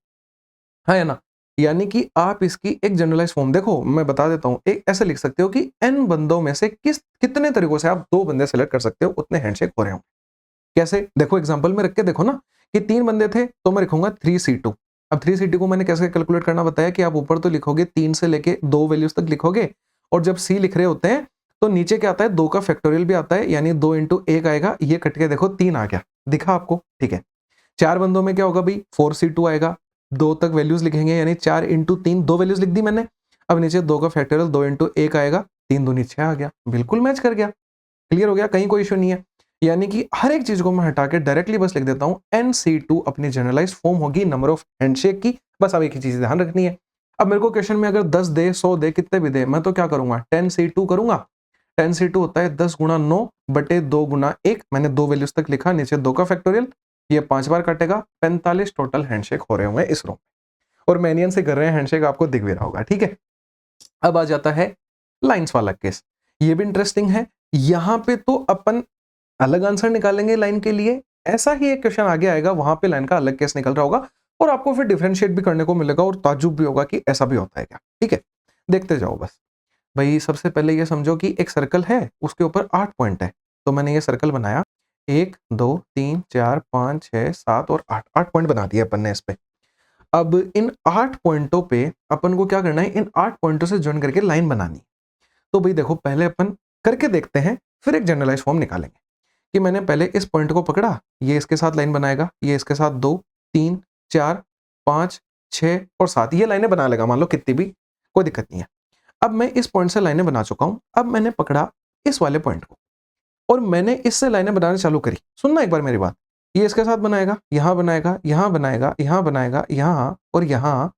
हाँ या ना। यानी कि आप इसकी एक जनरलाइज फॉर्म देखो, मैं बता देता हूं, एक ऐसे लिख सकते हो कि n बंदों में से कितने तरीकों से आप 2 बंदे सेलेक्ट कर सकते हो, उतने हैंडशेक हो रहे हो। कैसे, देखो एग्जांपल में रख के देखो ना, कि 3 बंदे थे तो मैं लिखूंगा 3C2। अब 3C2 को मैंने कैसे कैलकुलेट करना बताया, कि आप ऊपर तो लिखोगे 3 से लेके 2 वैल्यूज तक लिखोगे, और जब C लिख रहे होते हैं तो नीचे क्या आता है, 2 का फैक्टोरियल भी आता है, यानी 2 इंटू 1 आएगा, ये कट के देखो 3 आ गया, दिखा आपको, ठीक है। 4 बंदों में क्या होगा भाई, 4C2 आएगा, 2 तक वैल्यूज लिखेंगे, यानी 4 इंटू 3, 2 वैल्यूज लिख दी मैंने। अब नीचे 2 का फैक्टोरियल 2 इंटू 1 आएगा, 3 दूनी 6 आ गया, बिल्कुल मैच कर गया, क्लियर हो गया, कहीं कोई इशू नहीं है। यानी कि हर एक चीज को मैं हटा के डायरेक्टली बस लिख देता हूं, NC2 अपनी जनरलाइज फॉर्म होगी नंबर ऑफ हैंडशेक की, बस अब एक ही चीज ध्यान रखनी है। अब मेरे को क्वेश्चन में अगर 10 दे, 100 दे, कितने भी दे, मैं तो क्या करूंगा, 10C2 करूंगा। 10C2 होता है 10 गुणा 9 बटे 2 गुणा 1, मैंने 2 वैल्यूज तक लिखा, नीचे 2 का फैक्टोरियल, ये 5 बार कटेगा, 45 टोटल हैंडशेक हो रहे होंगे इस रूम में, और मैनियन से कर रहे हैं हैंडशेक, आपको दिख भी रहा होगा, ठीक है। अब आ जाता है लाइंस वाला केस, ये भी इंटरेस्टिंग है। यहां पे तो अपन अलग आंसर निकालेंगे लाइन के लिए, ऐसा ही एक क्वेश्चन आगे आएगा, वहां पे लाइन का अलग केस निकल रहा होगा, और आपको फिर डिफरेंशिएट भी करने को मिलेगा, और ताज्जुब भी होगा कि ऐसा भी होता है क्या, ठीक है। देखते जाओ बस भाई। सबसे पहले ये समझो कि एक सर्कल है, उसके ऊपर 8 पॉइंट है, तो मैंने ये सर्कल बनाया, 1 2 3 4 5 6 7 और 8, 8 पॉइंट बना दिए अपन ने इस पे। अब इन 8 पॉइंटों पे अपन को क्या करना है, इन 8 पॉइंटों से ज्वाइन करके लाइन बनानी। तो भाई देखो, पहले अपन करके देखते हैं, फिर एक जनरलाइज फॉर्म निकालेंगे, कि मैंने पहले इस पॉइंट को पकड़ा, ये इसके साथ लाइन बनाएगा, ये इसके साथ 2 3 4 5 6 और 7, ये लाइनें बना लेगा, मान लो कितनी भी, कोई दिक्कत नहीं है। अब मैं इस पॉइंट से लाइनें बना चुका हूं, अब मैंने पकड़ा इस वाले पॉइंट को, और मैंने इससे लाइनें बनाना चालू करी। सुनना एक बार मेरी बात, ये इसके साथ बनाएगा, यहां बनाएगा, यहां बनाएगा, यहां बनाएगा, यहां और यहां,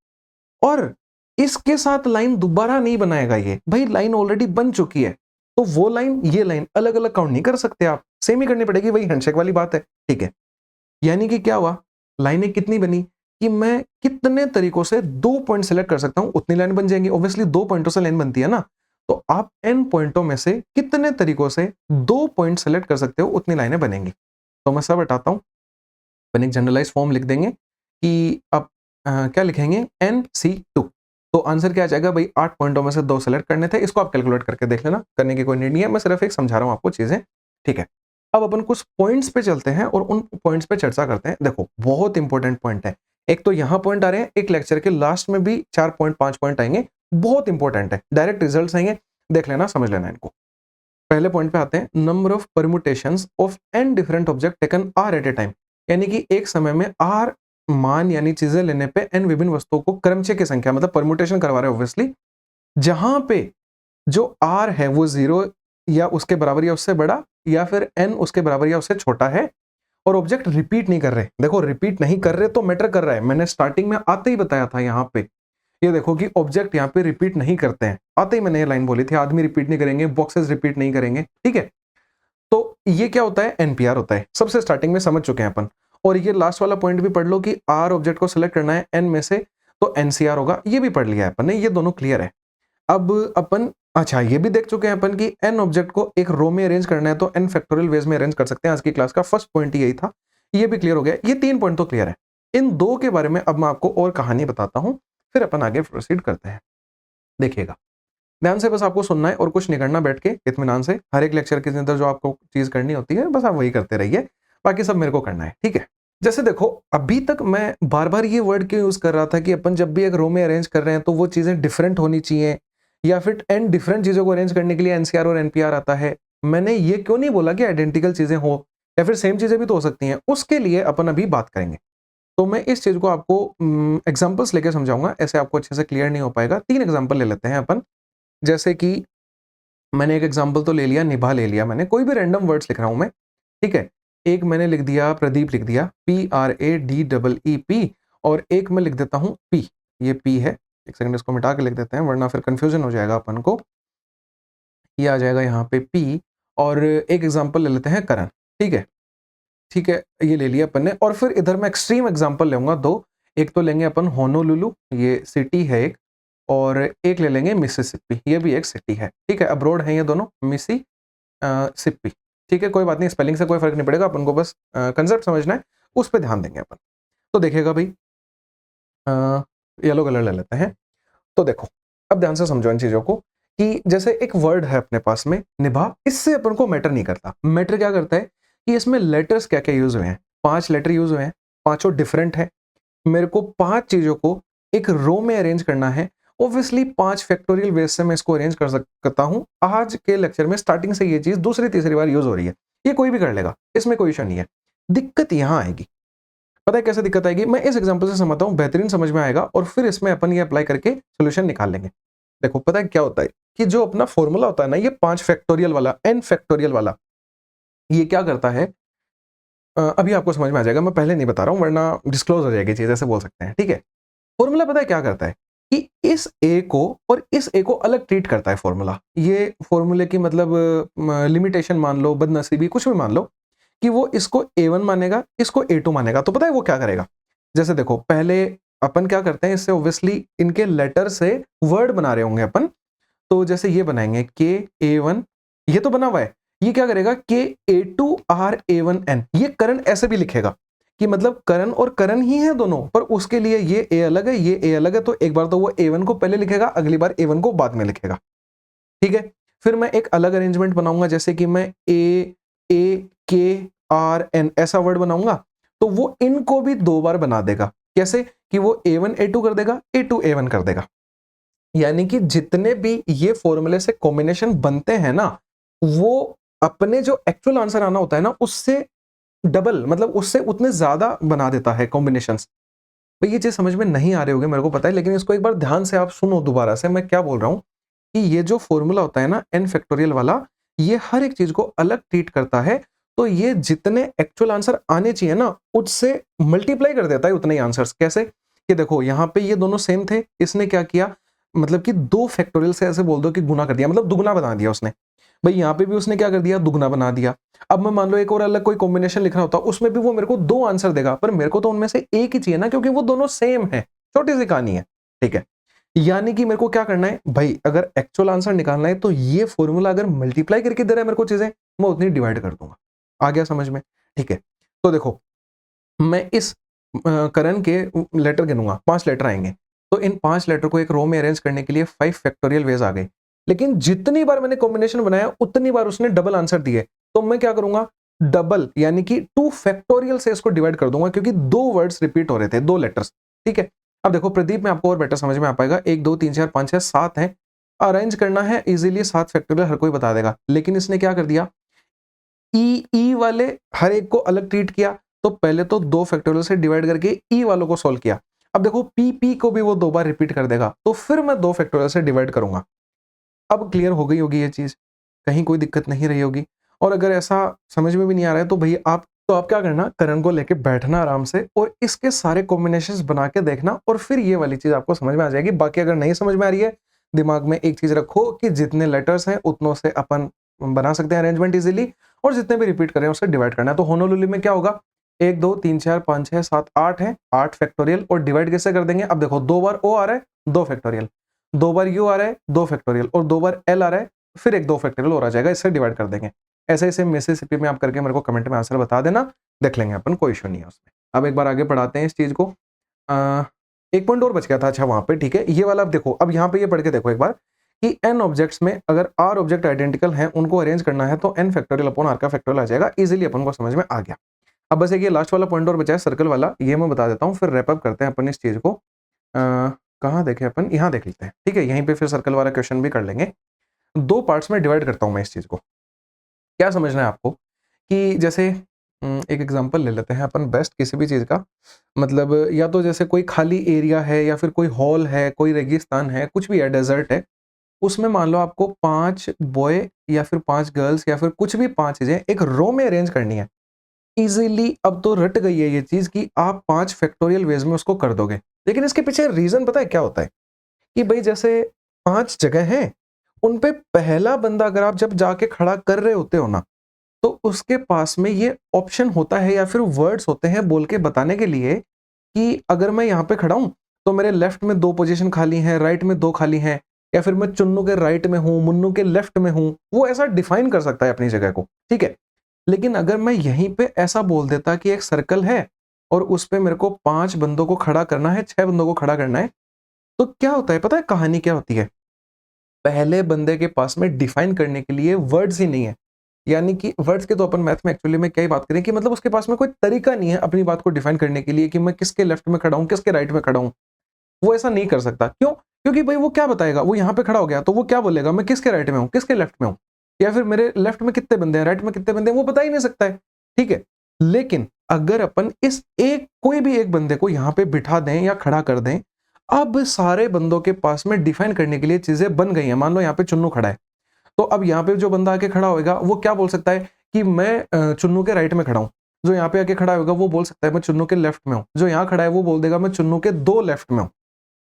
और इसके साथ लाइन दोबारा नहीं बनाएगा। ये भाई लाइन ऑलरेडी बन चुकी है, तो वो लाइन ये लाइन अलग अलग काउंट नहीं कर सकते आप, सेम ही करनी पड़ेगी, वही हैंडशेक वाली बात है, ठीक है। यानी कि क्या हुआ, लाइनें कितनी बनी, कि मैं कितने तरीकों से 2 पॉइंट सेलेक्ट कर सकता हूं, उतनी लाइन बन जाएंगी। ऑब्वियसली 2 पॉइंटों से लाइन बनती है ना, तो आप n पॉइंटों में से कितने तरीकों से 2 पॉइंट सेलेक्ट कर सकते हो, उतनी लाइनें बनेंगी। तो मैं सब हटाता हूं, अपन एक जनरलाइज फॉर्म लिख देंगे कि अब क्या लिखेंगे, NC2। तो आंसर क्या आ जाएगा भाई, 8 पॉइंटों में से 2 सेलेक्ट करने थे, इसको आप कैलकुलेट करके देख लेना, करने की कोई नीड नहीं है, मैं सिर्फ एक समझा रहा हूं आपको चीजें, ठीक है। अब अपन कुछ पॉइंट्स पे चलते हैं और उन पॉइंट्स पे चर्चा करते हैं। देखो बहुत इंपॉर्टेंट पॉइंट है, एक तो यहां पॉइंट आ रहे हैं, एक लेक्चर के लास्ट में भी 4 पॉइंट 5 पॉइंट आएंगे, बहुत इंपॉर्टेंट है, डायरेक्ट रिजल्ट्स आएंगे, देख लेना, समझ लेना इनको। पहले पॉइंट पे आते हैं, number of permutations of n different object taken r at a time, यानी कि एक समय में आर मान यानी चीजें लेने पे एन विभिन्न वस्तुओं को क्रमचय की संख्या, मतलब परम्यूटेशन करवा रहे हैं ऑब्वियसली, जहां पे जो आर है वो 0 या उसके बराबर या उससे बड़ा, या फिर एन उसके बराबर या उससे छोटा है, और ऑब्जेक्ट रिपीट नहीं कर रहे। देखो रिपीट नहीं कर रहे तो मैटर कर रहा है, मैंने स्टार्टिंग में आते ही बताया था यहाँ पे, ये देखो कि ऑब्जेक्ट यहाँ पे रिपीट नहीं करते हैं, आते ही मैंने ये लाइन बोली थी, आदमी रिपीट नहीं करेंगे, बॉक्सेस रिपीट नहीं करेंगे, ठीक है। तो ये क्या होता है, एनपीआर होता है, सबसे स्टार्टिंग में समझ चुके हैं अपन। और ये लास्ट वाला पॉइंट भी पढ़ लो कि आर ऑब्जेक्ट को सिलेक्ट करना है एन में से, तो एनसीआर होगा, ये भी पढ़ लिया है अपन ने, ये दोनों क्लियर है। अब अपन अच्छा ये भी देख चुके हैं अपन कि एन ऑब्जेक्ट को एक रो में अरेंज करना है तो एन फैक्टोरियल वेज में अरेंज कर सकते हैं। आज की क्लास का फर्स्ट पॉइंट यही था, ये भी क्लियर हो गया। ये 3 पॉइंट तो क्लियर है। इन 2 के बारे में अब मैं आपको और कहानी बताता हूं, फिर अपन आगे प्रोसीड करते हैं। देखिएगा ध्यान से, बस आपको सुनना है और कुछ नहीं करना, बैठ के इत्मीनान से। हर एक लेक्चर के अंदर जो आपको चीज करनी होती है बस आप वही करते रहिए, बाकी सब मेरे को करना है, ठीक है। जैसे देखो अभी तक मैं बार बार ये वर्ड क्यों यूज कर रहा था कि अपन जब भी एक रो में अरेंज कर रहे हैं तो वो चीजें डिफरेंट होनी चाहिए, या फिर एन डिफरेंट चीजों को अरेंज करने के लिए एनसीआर और एनपीआर आता है। मैंने ये क्यों नहीं बोला कि आइडेंटिकल चीजें हो, या फिर सेम चीजें भी तो हो सकती हैं, उसके लिए अपन अभी बात करेंगे। तो मैं इस चीज को आपको एग्जांपल्स लेके समझाऊंगा, ऐसे आपको अच्छे से क्लियर नहीं हो पाएगा। 3 एग्जांपल ले लेते हैं अपन। जैसे कि मैंने एक एग्जांपल तो ले लिया, निभा ले लिया मैंने, कोई भी रैंडम वर्ड्स लिख रहा हूं मैं, ठीक है। एक मैंने लिख दिया प्रदीप, लिख दिया PRADEEP, और एक मैं लिख देता हूं पी, ये पी है। एक सेकंड इसको मिटा के लिख देते हैं वरना फिर कंफ्यूजन हो जाएगा अपन को। ये आ जाएगा यहाँ पे पी, और एक एग्जांपल ले लेते हैं करण, ठीक है। ठीक है, ये ले लिया अपन ने, और फिर इधर मैं एक्सट्रीम एग्जांपल लूंगा 2। एक तो लेंगे अपन होनोलुलु, ये सिटी है एक, और एक ले लेंगे मिसिसिपी, ये भी एक सिटी है, ठीक है। अब्रोड है ये दोनों, मिसी सिप्पी, ठीक है। कोई बात नहीं, स्पेलिंग से कोई फर्क नहीं पड़ेगा, अपन को बस कंसेप्ट समझना है, उस पर ध्यान देंगे अपन। तो देखिएगा भाई, येलो कलर ले लेते हैं। तो देखो अब ध्यान से समझो इन चीजों को, कि जैसे एक वर्ड है अपने पास में निभा, इससे अपन को मैटर नहीं करता। मैटर क्या करता है कि इसमें लेटर्स क्या क्या यूज हुए हैं। 5 लेटर यूज हुए हैं, पांचों डिफरेंट है। मेरे को 5 चीजों को एक रो में अरेंज करना है। ऑब्वियसली 5 फैक्टोरियल वेज से मैं इसको अरेंज कर सकता हूं। आज के लेक्चर में स्टार्टिंग से ये चीज दूसरी तीसरी बार यूज हो रही है, ये कोई भी कर लेगा, इसमें कोई इशू नहीं है। दिक्कत यहां आएगी, पता है कैसे दिक्कत आएगी, मैं इस एग्जांपल से समझता हूं, बेहतरीन समझ में आएगा, और फिर इसमें अपन ये अप्लाई करके सोल्यूशन निकाल लेंगे। देखो पता है क्या होता है कि जो अपना फॉर्मूला होता है ना, ये 5 फैक्टोरियल वाला, n फैक्टोरियल वाला, ये क्या करता है, अभी आपको समझ में आ जाएगा, मैं पहले नहीं बता रहा हूं वरना डिस्क्लोज हो जाएगी चीज, ऐसे बोल सकते हैं, ठीक है। फॉर्मूला पता है क्या करता है कि इस ए को और इस ए को अलग ट्रीट करता है फॉर्मूला। ये फॉर्मूले की मतलब लिमिटेशन मान लो, बदनसीबी, कुछ भी मान लो, कि वो इसको A1 मानेगा, इसको A2 मानेगा। तो पता है वो क्या करेगा, जैसे देखो पहले अपन क्या करते हैं, इससे ऑब्वियसली इनके लेटर से वर्ड बना रहे होंगे अपन, तो जैसे ये बनाएंगे KA1, ये तो बना हुआ है, ये क्या करेगा KA2RA1N, ये करण ऐसे भी लिखेगा कि मतलब करण और करण ही है दोनों, पर उसके लिए ये A अलग है, ये A अलग है, तो एक बार तो वो A1 को पहले लिखेगा, अगली बार A1 को बाद में लिखेगा, ठीक है। फिर मैं एक अलग अरेंजमेंट बनाऊंगा, जैसे कि मैं AAKRN ऐसा वर्ड बनाऊंगा, तो वो इनको भी 2 बार बना देगा। कैसे कि वो A1 A2 कर देगा, A2 A1 कर देगा। यानी कि जितने भी ये फॉर्मूले से कॉम्बिनेशन बनते हैं ना, वो अपने जो एक्चुअल आंसर आना होता है ना, उससे डबल, मतलब उससे उतने ज्यादा बना देता है कॉम्बिनेशंस। भाई ये चीज समझ में नहीं आ रही होगी मेरे को पता है, लेकिन इसको एक बार ध्यान से आप सुनो दोबारा से, मैं क्या बोल रहा हूं कि ये जो फॉर्मूला होता है ना n फैक्टोरियल वाला, ये हर एक चीज को अलग ट्रीट करता है। तो ये जितने एक्चुअल आंसर आने चाहिए ना, उससे मल्टीप्लाई कर देता है उतने ही आंसर्स। कैसे कि देखो यहाँ पे ये दोनों सेम थे, इसने क्या किया, मतलब कि 2 फैक्टोरियल से ऐसे बोल दो कि गुना कर दिया, मतलब दुगना बना दिया उसने। भाई यहाँ पे भी उसने क्या कर दिया, दुगना बना दिया। अब मैं मान लो एक और अलग कोई कॉम्बिनेशन लिख रहा होता, उसमें भी वो मेरे को 2 आंसर देगा, पर मेरे को तो उनमें से एक ही चाहिए ना, क्योंकि वो दोनों सेम है। छोटी सी कहानी है, ठीक है। यानी कि मेरे को क्या करना है भाई, अगर एक्चुअल आंसर निकालना है तो ये फॉर्मूला अगर मल्टीप्लाई करके दे रहा है मेरे को चीजें, मैं उतनी डिवाइड कर दूंगा। आ गया समझ में, ठीक है। तो देखो मैं इस करण के लेटर गिनूंगा, 5 लेटर आएंगे, तो इन 5 लेटर को एक रो में अरेंज करने के लिए 5 फैक्टोरियल वेज आ गए। लेकिन जितनी बार मैंने कॉम्बिनेशन बनाया उतनी बार उसने डबल आंसर दिए, तो मैं क्या करूंगा, डबल यानी कि 2 फैक्टोरियल से इसको डिवाइड कर दूंगा, क्योंकि 2 वर्ड्स रिपीट हो रहे थे, 2 लेटर्स, ठीक है। अब देखो प्रदीप में आपको और बेटर समझ में आ पाएगा, 1 2 3 4 5 6 7 है, अरेंज करना है इजीली 7 फैक्टोरियल हर कोई बता देगा, लेकिन इसने क्या कर दिया, ई वाले हर एक को अलग ट्रीट किया। तो पहले तो 2 फैक्टोरियल से डिवाइड करके ई वालों को सॉल्व किया। अब देखो पी को भी वो 2 बार रिपीट कर देगा, तो फिर मैं 2 फैक्टोरियल से डिवाइड करूंगा। अब क्लियर हो गई होगी ये चीज, कहीं कोई दिक्कत नहीं रही होगी। और अगर ऐसा समझ में भी नहीं आ रहा है तो भैया आप क्या करना, करण को लेके बैठना आराम से और इसके सारे कॉम्बिनेशंस बना के देखना, और फिर ये वाली चीज आपको समझ में आ जाएगी। बाकी अगर नहीं समझ में आ रही है, दिमाग में एक चीज रखो कि जितने लेटर्स हैं उतनों से अपन बना सकते हैं अरेंजमेंट इजीली, और जितने भी रिपीट करें उससे डिवाइड करना है। तो होनोलुलु में क्या होगा, 1 2 3 4 5 6 7 8 है, 8 फैक्टोरियल, और डिवाइड कैसे कर देंगे। अब देखो 2 बार ओ आ रहा है, 2 फैक्टोरियल, 2 बार यू आ रहा है, 2 फैक्टोरियल, और 2 बार एल आ रहा है, फिर एक 2 फैक्टोरियल और आ जाएगा, इससे डिवाइड कर देंगे। ऐसे ऐसे मिसिसिपी में आप करके मेरे को कमेंट में आंसर बता देना, देख लेंगे अपन, कोई इशू नहीं है उसमें। अब एक बार आगे बढ़ाते हैं इस चीज को। एक पॉइंट और बच गया था, अच्छा वहां पे, ठीक है, ये वाला अब देखो, अब यहाँ पे ये पढ़ के देखो एक बार कि n ऑब्जेक्ट्स में अगर r ऑब्जेक्ट आइडेंटिकल हैं, उनको अरेंज करना है तो n फैक्टोरियल अपॉन r का फैक्टोरियल आ जाएगा। इजीली अपन को समझ में आ गया। अब बस एक ये लास्ट वाला पॉइंट और बचा है, सर्कल वाला, ये मैं बता देता हूँ, फिर रैप अप करते हैं अपन इस चीज को। कहाँ देखे अपन, यहाँ देख लेते हैं, ठीक है, यहीं पे फिर सर्कल वाला क्वेश्चन भी कर लेंगे। 2 पार्ट्स में डिवाइड करता हूँ मैं इस चीज को। क्या समझना है आपको कि जैसे एक एग्जांपल ले लेते हैं अपन बेस्ट किसी भी चीज का, मतलब या तो जैसे कोई खाली एरिया है, या फिर कोई हॉल है, कोई रेगिस्तान है, कुछ भी है, डेजर्ट है, उसमें मान लो आपको 5 बॉय या फिर 5 गर्ल्स या फिर कुछ भी 5 चीजें एक रो में अरेंज करनी है। इजीली अब तो रट गई है ये चीज कि आप 5 फैक्टोरियल वेज में उसको कर दोगे, लेकिन इसके पीछे रीजन पता है क्या होता है कि भाई जैसे 5 जगह हैं, उन पे पहला बंदा अगर आप जब जाके खड़ा कर रहे होते हो ना, तो उसके पास में ये ऑप्शन होता है या फिर वर्ड्स होते हैं बोल के बताने के लिए कि अगर मैं यहाँ पे खड़ा हूं तो मेरे लेफ्ट में 2 पोजीशन खाली हैं, राइट में 2 खाली हैं, या फिर मैं चुन्नू के राइट में हूं, मुन्नू के लेफ्ट में हूं। वो ऐसा डिफाइन कर सकता है अपनी जगह को, ठीक है। लेकिन अगर मैं यहीं पे ऐसा बोल देता कि एक सर्कल है और उस पे मेरे को 5 बंदों को खड़ा करना है, 6 बंदों को खड़ा करना है, तो क्या होता है पता है, कहानी क्या होती है, पहले बंदे के पास में डिफाइन करने के लिए वर्ड्स ही नहीं है। यानी कि वर्ड्स के तो अपन मैथ में एक्चुअली में क्या ही बात करें कि मतलब उसके पास में कोई तरीका नहीं है अपनी बात को डिफाइन करने के लिए कि मैं किसके लेफ्ट में खड़ा हूं, किसके राइट में खड़ा हूं। वो ऐसा नहीं कर सकता, क्यों, क्योंकि भाई वो क्या बताएगा, वो यहाँ पे खड़ा हो गया तो वो क्या बोलेगा, मैं किसके राइट में हूँ, किसके लेफ्ट में हूँ, या फिर मेरे लेफ्ट में कितने बंदे हैं, राइट में कितने बंदे हैं, वो बता ही नहीं सकता है, ठीक है। लेकिन अगर अपन इस एक कोई भी एक बंदे को यहाँ पे बिठा दें या खड़ा कर दें, अब सारे बंदों के पास में डिफाइन करने के लिए चीजें बन गई हैं। मान लो यहाँ पे चुन्नू खड़ा है, तो अब यहाँ पे जो बंदा आके खड़ा होगा वो क्या बोल सकता है कि मैं चुन्नू के राइट में खड़ा हूँ। जो यहाँ पे आके खड़ा होगा वो बोल सकता है मैं चुन्नू के लेफ्ट में हूँ। जो यहाँ खड़ा है वो बोल देगा मैं चुन्नू के 2 लेफ्ट में हूँ।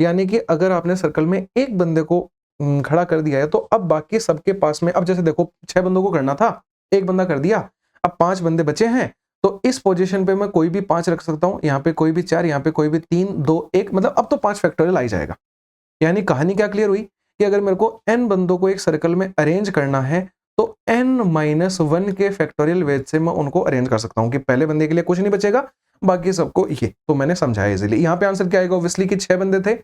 यानी कि अगर आपने सर्कल में एक बंदे को खड़ा कर दिया है, तो अब बाकी सबके पास में, अब जैसे देखो 6 बंदों को करना था, एक बंदा कर दिया, अब 5 बंदे बचे हैं, तो इस पोजीशन पे मैं कोई भी 5 रख सकता हूँ, यहाँ पे कोई भी 4, यहाँ पे कोई भी 3 2 1, मतलब अब तो 5 फैक्टोरियल आ ही जाएगा। यानी कहानी क्या क्लियर हुई कि अगर मेरे को n बंदों को एक सर्कल में अरेंज करना है, तो n-1 के फैक्टोरियल वेज से मैं उनको अरेंज कर सकता हूं कि पहले बंदे के लिए कुछ नहीं बचेगा, बाकी सबको ये तो मैंने समझाया इजीली। यहां पे आंसर क्या आएगा, ऑब्वियसली कि 6 बंदे थे,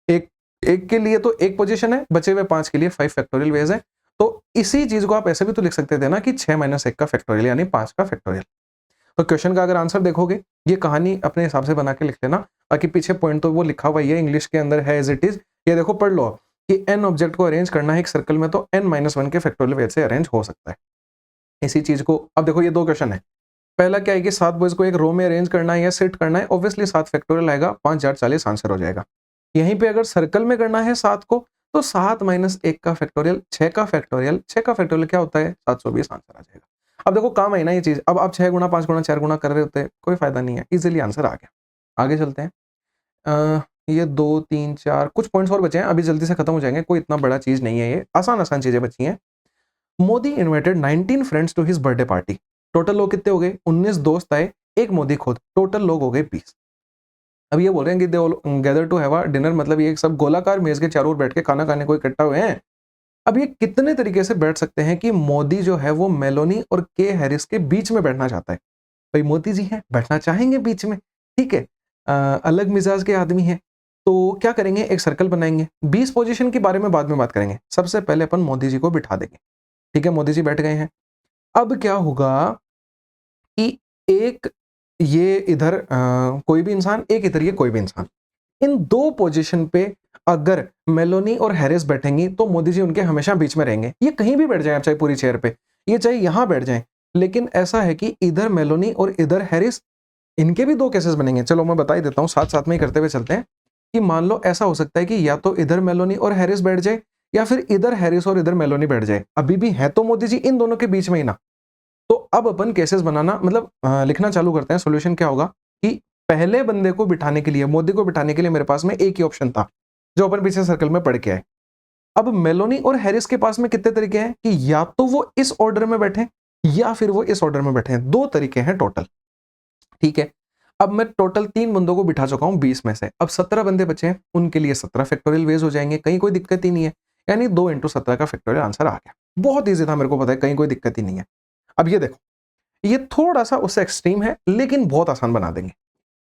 एक एक के लिए तो एक पोजीशन है, बचे हुए 5 के लिए 5 फैक्टोरियल वेज है। तो इसी चीज को आप ऐसे भी तो लिख सकते थे ना कि 6 - 1 का फैक्टोरियल यानी 5 का फैक्टोरियल। तो क्वेश्चन का अगर आंसर देखोगे, ये कहानी अपने हिसाब से बना के लिख लेना, बाकी पीछे पॉइंट तो वो लिखा हुआ ही है, इंग्लिश के अंदर है एज इट इज। ये देखो पढ़ लो कि n ऑब्जेक्ट को अरेंज करना है एक सर्कल में, तो n-1 के फैक्टोरियल वेज से अरेंज हो सकता है इसी चीज को। अब देखो ये 2 क्वेश्चन है, पहला क्या है कि 7 बॉयज को एक रो में अरेंज करना है या सिट करना है, ऑब्वियसली 7 फैक्टोरियल आएगा, 5 × 40 आंसर हो जाएगा। यहीं पे अगर सर्कल में करना है 7 को, तो 7 - 1 का फैक्टोरियल 6 का फैक्टोरियल, 6 का फैक्टोरियल क्या होता है 720 आंसर आ जाएगा। अब देखो काम है ना ये चीज, अब आप 6 × 5 × 4 गुना कर रहे होते, कोई फायदा नहीं है, इजीली आंसर आ गया। आगे चलते हैं। ये 2 3 4 कुछ पॉइंट्स और बचे हैं, अभी जल्दी से खत्म हो जाएंगे, कोई इतना बड़ा चीज नहीं है, ये आसान आसान चीजें बची हैं। Modi invited 19 friends to his birthday party. Total लोग कितने हो गए, 19 दोस्त आए, एक मोदी खुद, टोटल लोग हो गए 20। अब ये बोल रहे हैं कि they all gather to have a dinner, मतलब ये सब गोलाकार मेज के चारों ओर बैठ के खाना खाने को इकट्ठा हुए हैं। अब ये कितने तरीके से बैठ सकते हैं कि मोदी जो है वो मेलोनी और के हैरिस के बीच में बैठना चाहता है। भाई मोदी जी हैं, बैठना चाहेंगे बीच में, ठीक है, अलग मिजाज के आदमी हैं, तो क्या करेंगे, एक सर्कल बनाएंगे। 20 पोजीशन के बारे में बाद में बात करेंगे, सबसे पहले अपन मोदी जी को बिठा देंगे, ठीक है, मोदी जी बैठ गए हैं। अब क्या होगा कि एक ये इधर कोई भी इंसान, एक इधर ये कोई भी इंसान, इन 2 पोजीशन पे अगर मेलोनी और हैरिस बैठेंगी तो मोदी जी उनके हमेशा बीच में रहेंगे। ये कहीं भी बैठ जाए चाहे पूरी चेयर पे, ये चाहे यहाँ बैठ जाए, लेकिन ऐसा है कि इधर मेलोनी और इधर हैरिस, इनके भी 2 केसेस बनेंगे। चलो मैं बता ही देता हूँ, साथ-साथ में ही करते हुए चलते हैं कि मान लो ऐसा हो सकता है कि या तो इधर मेलोनी और हैरिस बैठ जाए या फिर इधर हैरिस और इधर मेलोनी बैठ जाए। अभी भी है तो मोदी जी इन दोनों के बीच में ही ना। तो अब अपन केसेस बनाना मतलब लिखना चालू करते हैं। सॉल्यूशन क्या होगा कि पहले बंदे को बिठाने के लिए, मोदी को बिठाने के लिए मेरे पास में एक ही ऑप्शन था, जो अपन पीछे सर्कल में पढ़ के आए। अब मेलोनी और हैरिस के पास में कितने तरीके हैं कि या तो वो इस ऑर्डर में बैठे या फिर वो इस ऑर्डर में बैठे। 2 तरीके हैं टोटल, ठीक है। अब मैं टोटल 3 बंदों को बिठा चुका हूं 20 में से। अब 17 बंदे बचे हैं, उनके लिए 17 फैक्टोरियल वेज हो जाएंगे, कहीं कोई दिक्कत ही नहीं है। यानी 2 × 17 का फैक्टोरियल आंसर आ गया। बहुत ईजी था, मेरे को पता है, कहीं कोई दिक्कत ही नहीं है। अब ये देखो, ये थोड़ा सा उससे एक्सट्रीम है लेकिन बहुत आसान बना देंगे।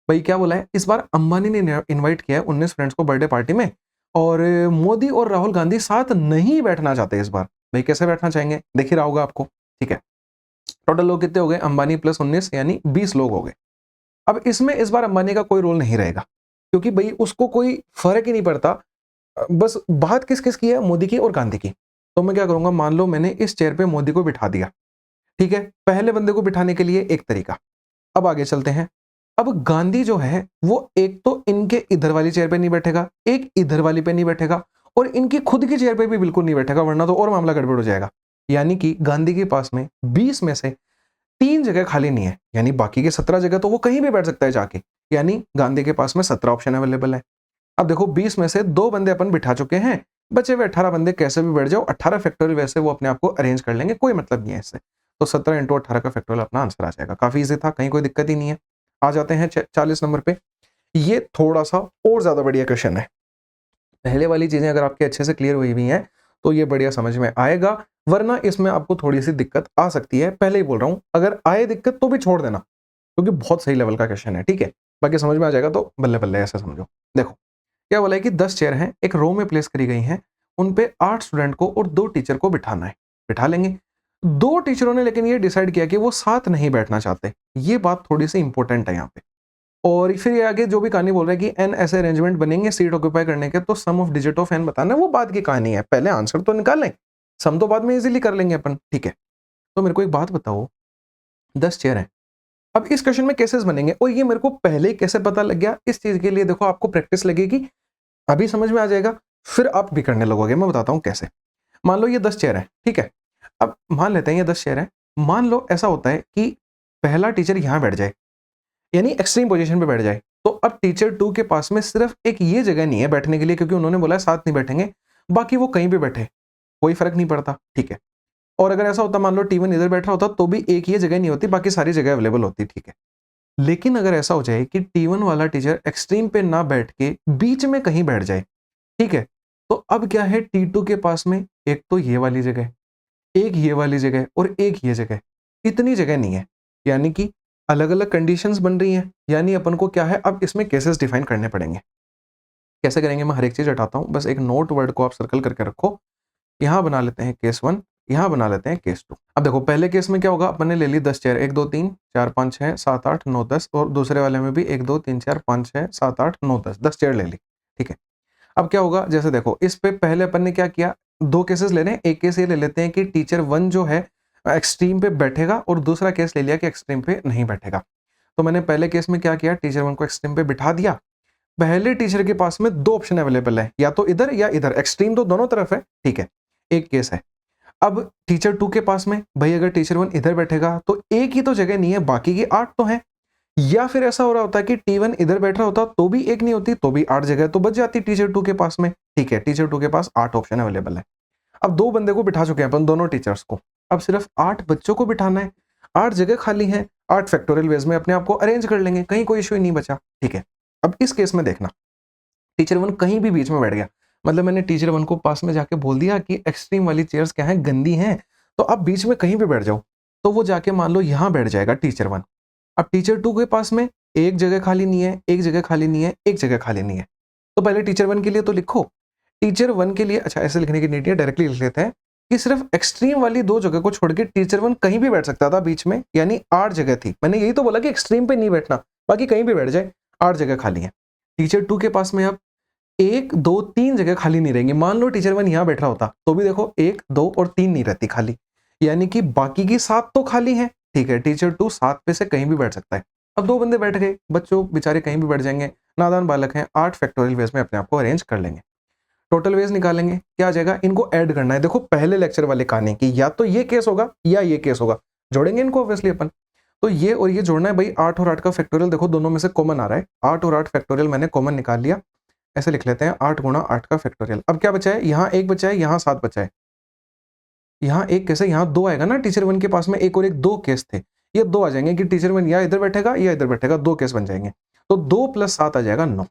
भाई क्या बोला है, इस बार अंबानी ने इनवाइट किया है 19 फ्रेंड्स को बर्थडे पार्टी में, और मोदी और राहुल गांधी साथ नहीं बैठना चाहते इस बार। भाई कैसे बैठना चाहेंगे, देख ही रहा होगा आपको, ठीक है। टोटल लोग कितने हो गए, अंबानी प्लस 19 यानी 20 लोग हो गए। अब इसमें इस बार अंबानी का कोई रोल नहीं रहेगा, क्योंकि भाई उसको कोई फर्क ही नहीं पड़ता। बस बात किस किस की है, मोदी की और गांधी की। तो मैं क्या करूंगा, मान लो मैंने इस चेयर पे मोदी को बिठा दिया, ठीक है। पहले बंदे को बिठाने के लिए एक तरीका। अब आगे चलते हैं। अब गांधी जो है वो एक तो इनके इधर वाली चेयर पे नहीं बैठेगा, एक इधर वाली पे नहीं बैठेगा, और इनकी खुद की चेयर पे भी बिल्कुल नहीं बैठेगा, वरना तो और मामला गड़बड़ हो जाएगा। यानी कि गांधी के पास में 20 में से 3 जगह खाली नहीं है, यानी बाकी के 17 जगह तो वो कहीं भी बैठ सकता है जाके। यानी गांधी के पास में 17 ऑप्शन अवेलेबल है। अब देखो 20 में से 2 बंदे अपन बिठा चुके हैं, बचे हुए 18 बंदे कैसे भी बैठ जाओ, 18 फैक्टोरियल वैसे वो अपने आप को अरेंज कर लेंगे, कोई मतलब नहीं है इससे। तो 17 × 18 का फैक्टोरियल अपना आंसर आ जाएगा। काफी इजी था, कहीं कोई दिक्कत ही नहीं है। आ जाते हैं 40 नंबर पे। ये थोड़ा सा और ज्यादा बढ़िया क्वेश्चन है। पहले वाली चीजें अगर आपके अच्छे से क्लियर हुई हुई हैं तो ये बढ़िया समझ में आएगा, वरना इसमें आपको थोड़ी सी दिक्कत आ सकती है। पहले ही बोल रहा हूं, अगर आए दिक्कत तो भी छोड़ देना, क्योंकि बहुत सही लेवल का क्वेश्चन है, ठीक है। बाकी समझ में आ जाएगा तो बल्ले बल्ले, ऐसा समझो। देखो क्या बोला है कि 10 चेयर हैं, एक रो में प्लेस करी गई हैं, उन पे 8 स्टूडेंट को और 2 टीचर को बिठाना है। बिठा लेंगे। 2 टीचरों ने लेकिन ये डिसाइड किया कि वो साथ नहीं बैठना चाहते। ये बात थोड़ी सी इंपॉर्टेंट है यहाँ पे। और फिर ये आगे जो भी कहानी बोल रहा है कि एन ऐसे अरेंजमेंट बनेंगे सीट ऑक्यूपाई करने के, तो सम ऑफ डिजिट ऑफ एन बताना है, वो बात की कहानी है। पहले आंसर तो निकाल लें, सम तो बाद में इजीली कर लेंगे अपन, ठीक है। तो मेरे को एक बात बताओ, 10 चेयर हैं। अब इस क्वेश्चन में केसेस बनेंगे, और ये मेरे को पहले ही कैसे पता लग गया, इस चीज के लिए देखो आपको प्रैक्टिस लगेगी, अभी समझ में आ जाएगा, फिर आप भी करने लगोगे। मैं बताता हूं कैसे। मान लो ये 10 चेयर है, ठीक है। अब मान लेते हैं ये 10 चेयर है। मान लो ऐसा होता है कि पहला टीचर यहां बैठ जाए, यानी एक्सट्रीम पोजीशन पे बैठ जाए, तो अब टीचर 2 के पास में सिर्फ एक ये जगह नहीं है बैठने के लिए, क्योंकि उन्होंने बोला है साथ नहीं बैठेंगे, बाकी वो कहीं भी बैठे, कोई फर्क नहीं पड़ता, ठीक है। और अगर ऐसा होता, मान लो T1 इधर बैठा होता, तो भी एक ये जगह नहीं होती, बाकी सारी जगह अवेलेबल होती, ठीक है। लेकिन अगर ऐसा हो जाए कि T1 वाला टीचर एक्सट्रीम पे ना बैठ के बीच में कहीं बैठ जाए, ठीक है, तो अब क्या है, T2 के पास में एक तो ये वाली जगह, एक ये वाली जगह और एक ये जगह, इतनी जगह नहीं है। यानी कि अलग-अलग कंडीशंस बन रही हैं, यानी अपन को क्या है, अब इसमें केसेस डिफाइन करने पड़ेंगे। कैसे करेंगे, मैं हर एक चीज हटाता हूं, बस एक नोट वर्ड को आप सर्कल करके रखो। यहां बना लेते हैं केस 1, यहां बना लेते हैं केस 2। अब देखो पहले केस में क्या होगा, अपन ने ले ली 10 चेयर, 1 2 3 4 5 6 7 8 9 10, और दूसरे वाले में भी 1 2 3 4 5 6 7 8 9 10, 10 चेयर ले ली, ठीक है। अब क्या होगा, जैसे देखो इस पे पहले अपन ने क्या किया, 2 केसेस ले रहे हैं। एक केस ये ले लेते हैं कि टीचर 1 जो है एक्सट्रीम पे बैठेगा, और दूसरा केस ले लिया कि एक्सट्रीम पे नहीं बैठेगा। तो मैंने पहले केस में क्या किया, टीचर 1 को एक्सट्रीम पे बिठा दिया। पहले टीचर के पास में 2 ऑप्शन अवेलेबल है, या तो इधर या इधर, एक्सट्रीम तो दोनों तरफ है, ठीक है। एक केस है। अब टीचर 2 के पास में, भाई अगर टीचर 1 इधर बैठेगा तो एक ही तो जगह नहीं है, बाकी की 8 तो है। या फिर ऐसा हो रहा होता है कि T1 इधर बैठ रहा होता तो भी एक नहीं होती, तो भी 8 जगह तो बच जाती टीचर 2 के पास में, ठीक है। टीचर 2 के पास 8 ऑप्शन अवेलेबल है। अब 2 बंदे को बिठा चुके हैं अपन, दोनों टीचर्स को। अब सिर्फ 8 बच्चों को बिठाना है, 8 जगह खाली है, 8 फैक्टोरियल वेज में अपने आप को अरेंज कर लेंगे, कहीं कोई इश्यू ही नहीं बचा, ठीक है। अब इस केस में देखना, टीचर 1 कहीं भी बीच में बैठ गया, मतलब मैंने टीचर 1 को पास में जाके बोल दिया कि एक्सट्रीम वाली चेयर्स क्या है, गंदी हैं, तो आप बीच में कहीं भी बैठ जाओ। तो वो जाके मान लो यहां बैठ जाएगा टीचर 1। अब टीचर 2 के पास में एक जगह खाली नहीं है, एक जगह खाली नहीं है, एक जगह खाली नहीं है। तो पहले टीचर 1 के लिए तो लिखो, टीचर 1 के लिए, अच्छा ऐसे लिखने की नीति है, डायरेक्टली लिख लेते हैं कि सिर्फ एक्सट्रीम वाली 2 जगह को छोड़ के टीचर 1 कहीं भी बैठ सकता था बीच में, यानी 8 जगह थी। मैंने यही तो बोला कि एक्सट्रीम पे नहीं बैठना, बाकी कहीं भी बैठ जाए, 8 जगह खाली है। टीचर 2 के पास में अब 1, 2, 3 जगह खाली नहीं रहेंगी। मान लो टीचर 1 यहाँ बैठ रहा होता तो भी देखो 1, 2 और 3 नहीं रहती खाली, यानी कि बाकी की 7 तो खाली हैं। ठीक है, टीचर 2 7 पे से कहीं भी बैठ सकता है। अब 2 बंदे बैठ गए, बच्चों बेचारे कहीं भी बैठ जाएंगे, नादान बालक हैं, 8 फैक्टोरियल वेज में अपने आप को अरेंज कर लेंगे। टोटल वेज निकालेंगे, क्या आ जाएगा, इनको ऐड करना है। देखो पहले लेक्चर वाले कहानी की या तो ये केस होगा या ये केस होगा, जोड़ेंगे इनको ऑब्वियसली अपन। तो ये और ये जोड़ना है भाई। 8 और 8 का फैक्टोरियल देखो दोनों में से कॉमन आ रहा है, 8 और 8 फैक्टोरियल मैंने कॉमन निकाल लिया। ऐसे लिख लेते हैं 8 गुणा 8 का फैक्टोरियल। अब क्या बचा है, यहाँ 1 बचा है, यहाँ 7 बचा है। यहाँ 1 कैसे, यहाँ 2 आएगा ना, टीचर 1 के पास में 1 और 1 2 केस थे, ये 2 आ जाएंगे कि टीचर 1 या इधर बैठेगा या इधर बैठेगा, 2 केस बन जाएंगे। तो 2 + 7 आ जाएगा 9।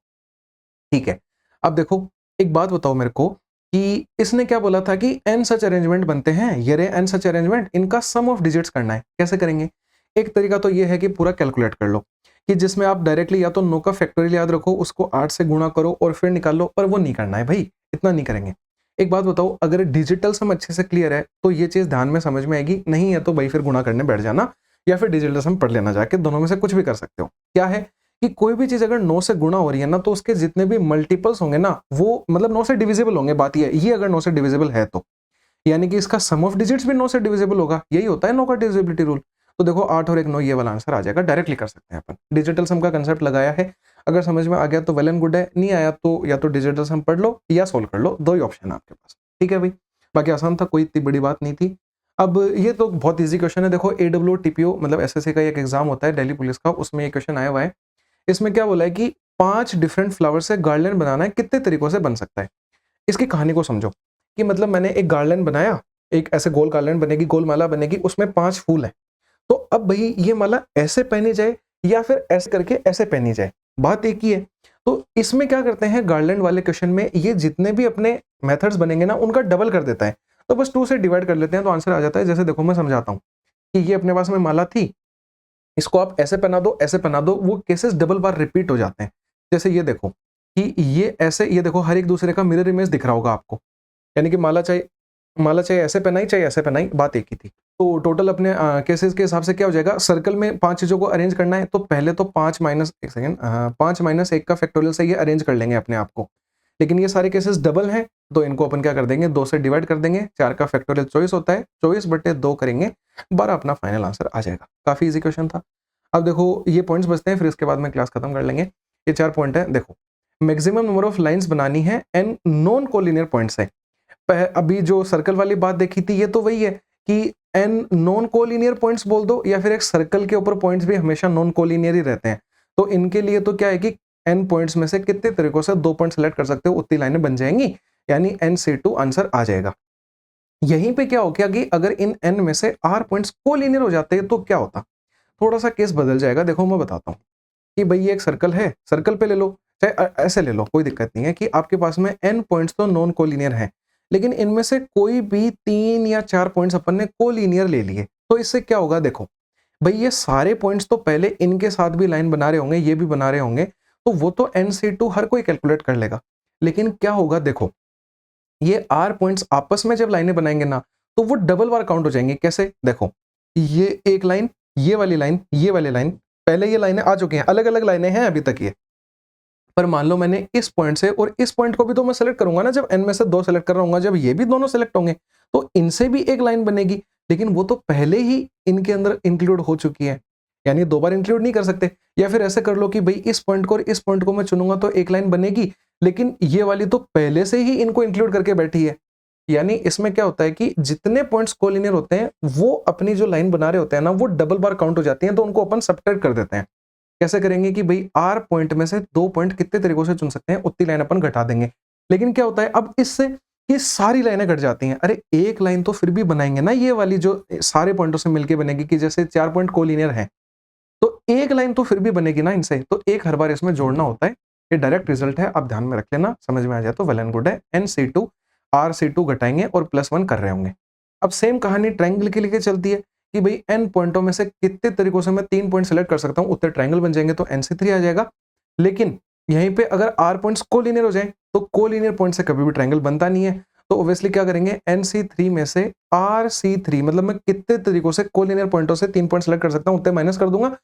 ठीक है, अब देखो एक बात बताओ मेरे को कि इसने क्या बोला था कि n सच अरेंजमेंट बनते हैं, ये रे n सच अरेंजमेंट, इनका सम ऑफ डिजिट्स करना है। कैसे करेंगे, एक तरीका तो ये है कि पूरा कैलकुलेट कर लो, कि जिसमें आप डायरेक्टली या तो 9 का फैक्टोरियल याद रखो, उसको 8 से गुणा करो और फिर निकाल लो, पर वो नहीं करना है भाई, इतना नहीं करेंगे। एक बात बताओ, अगर डिजिटल सम अच्छे से क्लियर है तो ये चीज ध्यान में समझ में आएगी, नहीं है तो भाई फिर गुणा करने बैठ जाना या फिर डिजिटल सम पढ़ लेना जाके, दोनों में से कुछ भी कर सकते हो। क्या है कि कोई भी चीज अगर 9 से गुणा हो रही है ना, तो उसके जितने भी मल्टीपल्स होंगे ना, वो मतलब 9 से डिविजिबल होंगे। बात ये अगर 9 से डिविजिबल है तो यानी कि इसका सम ऑफ डिजिट्स भी 9 से डिविजिबल होगा, यही होता है 9 का डिविजिबिलिटी रूल। तो देखो 8 और 1 9, ये वाला आंसर आ जाएगा, डायरेक्टली कर सकते हैं अपन। डिजिटल सम का कंसेप्ट लगाया है, अगर समझ में आ गया तो वेल एंड गुड है, नहीं आया तो या तो डिजिटल सम पढ़ लो या सोल्व कर लो, 2 ही ऑप्शन है आपके पास। ठीक है भाई, बाकी आसान था, कोई इतनी बड़ी बात नहीं थी। अब ये तो बहुत ईजी क्वेश्चन है। देखो AWTPO मतलब एसएससी का एक एग्जाम होता है दिल्ली पुलिस का, उसमें ये क्वेश्चन आया हुआ है। इसमें क्या बोला है कि 5 डिफरेंट फ्लावर से गार्डन बनाना है, कितने तरीकों से बन सकता है। इसकी कहानी को समझो कि मतलब मैंने एक गार्डन बनाया, एक ऐसे गोल गार्डन बनेगी, गोल माला बनेगी, उसमें 5 फूल है। तो अब भाई ये माला ऐसे पहनी जाए या फिर ऐसे करके ऐसे पहनी जाए, बात एक ही है। तो इसमें क्या करते हैं गार्डन वाले क्वेश्चन में, ये जितने भी अपने मेथड्स बनेंगे ना उनका डबल कर देता है। तो बस 2 से डिवाइड कर लेते हैं तो आंसर आ जाता है। जैसे देखो मैं समझाता हूँ कि ये अपने पास में माला थी, इसको आप ऐसे पहना दो, ऐसे पहना दो, वो केसेस डबल बार रिपीट हो जाते हैं। जैसे ये देखो कि ये ऐसे, ये देखो हर एक दूसरे का मिरर इमेज दिख रहा होगा आपको, यानी कि माला चाहे ऐसे पहनाई चाहे ऐसे पहनाई, बात एक ही थी। तो टोटल अपने केसेस के हिसाब से क्या हो जाएगा, सर्कल में 5 चीजों को अरेंज करना है, तो पहले तो 5 माइनस 1 का फैक्टोरियल से ये अरेंज कर लेंगे अपने आप को। लेकिन ये सारे केसेस डबल हैं, तो इनको अपन क्या कर देंगे, 2 से डिवाइड कर देंगे। 4 का फैक्टोरियल 24 होता है, 24/2 करेंगे, 12 अपना फाइनल आंसर आ जाएगा। काफी इजी क्वेश्चन था। अब देखो ये पॉइंट्स बचते हैं, फिर इसके बाद में क्लास खत्म कर लेंगे। ये 4 पॉइंट है। देखो मैक्सिमम नंबर ऑफ लाइंस बनानी है एंड नॉन कोलिनियर पॉइंट्स है। अभी जो सर्कल वाली बात देखी थी, ये तो वही है कि एन नॉन कोलिनियर पॉइंट्स बोल दो, या फिर एक सर्कल के ऊपर पॉइंट्स भी हमेशा नॉन कोलिनियर ही रहते हैं। तो इनके लिए तो क्या है कि एन पॉइंट्स में से कितने तरीकों से 2 पॉइंट सेलेक्ट कर सकते हो, उतनी लाइनें बन जाएंगी, यानी NC2 आंसर आ जाएगा। यहीं पे क्या हो गया कि अगर इन n में से r पॉइंट्स कोलिनियर हो जाते हैं तो क्या होता, थोड़ा सा केस बदल जाएगा। देखो मैं बताता हूँ कि भाई ये एक सर्कल है, सर्कल पे ले लो चाहे ऐसे ले लो, कोई दिक्कत नहीं है कि आपके पास में n पॉइंट्स तो नॉन कोलिनियर हैं, लेकिन इनमें से कोई भी 3 या 4 पॉइंट्स अपन ने कोलिनियर ले लिए, तो इससे क्या होगा, देखो भाई ये सारे पॉइंट्स तो पहले इनके साथ भी लाइन बना रहे होंगे, ये भी बना रहे होंगे, तो वो तो NC2 हर कोई कैलकुलेट कर लेगा। लेकिन क्या होगा, देखो ये R पॉइंट्स आपस में जब लाइनें बनाएंगे ना, तो वो डबल बार काउंट हो जाएंगे। कैसे, देखो ये एक लाइन, ये वाली लाइन, ये वाली लाइन, पहले ये लाइनें आ चुकी हैं, अलग अलग लाइनें हैं अभी तक ये, पर मान लो मैंने इस पॉइंट से और इस पॉइंट को भी तो मैं सेलेक्ट करूंगा ना, जब n में से 2 सेलेक्ट कर रहा हूँ, जब ये भी दोनों सेलेक्ट होंगे तो इनसे भी एक लाइन बनेगी, लेकिन वो तो पहले ही इनके अंदर इंक्लूड हो चुकी है, यानी 2 बार इंक्लूड नहीं कर सकते। या फिर ऐसे कर लो कि भाई इस पॉइंट को और इस पॉइंट को मैं चुनूंगा तो एक लाइन बनेगी, लेकिन ये वाली तो पहले से ही इनको इंक्लूड करके बैठी है। यानी इसमें क्या होता है कि जितने पॉइंट्स कोलिनियर होते हैं वो अपनी जो लाइन बना रहे होते हैं ना, वो डबल बार काउंट हो जाती हैं, तो उनको अपन सब्ट्रैक्ट कर देते हैं। कैसे करेंगे कि भाई R पॉइंट में से 2 पॉइंट कितने तरीकों से चुन सकते हैं, उतनी लाइन अपन घटा देंगे। लेकिन क्या होता है अब इससे, ये सारी लाइनें घट जाती हैं। अरे एक लाइन तो फिर भी बनाएंगे ना, ये वाली जो सारे पॉइंटों से मिलके बनेगी, कि जैसे 4 पॉइंट कोलिनियर है तो एक लाइन तो फिर भी बनेगी ना इनसे, तो एक हर बार इसमें जोड़ना होता है। ये डायरेक्ट रिजल्ट है, आप ध्यान में रख लेना, समझ में आ जाए तो वेल एंड गुड है। NC2 RC2 घटाएंगे और +1 कर रहे होंगे। अब सेम कहानी ट्रायंगल के लिए चलती है कि भाई n पॉइंटों में से कितने तरीकों से मैं 3 पॉइंट सेलेक्ट कर सकता हूं, उतने ट्रायंगल बन जाएंगे, तो NC3 आ जाएगा। लेकिन यहीं पे अगर R पॉइंट्स कोलिनियर हो जाए तो कोलिनियर पॉइंट से कभी भी ट्रायंगल बनता नहीं है, तो ऑब्वियसली क्या करेंगे, NC3 में से RC3 मतलब मैं कितने तरीकों से कोलिनियर पॉइंटों से 3 पॉइंट सेलेक्ट कर सकता हूं, उतने माइनस कर दूंगा।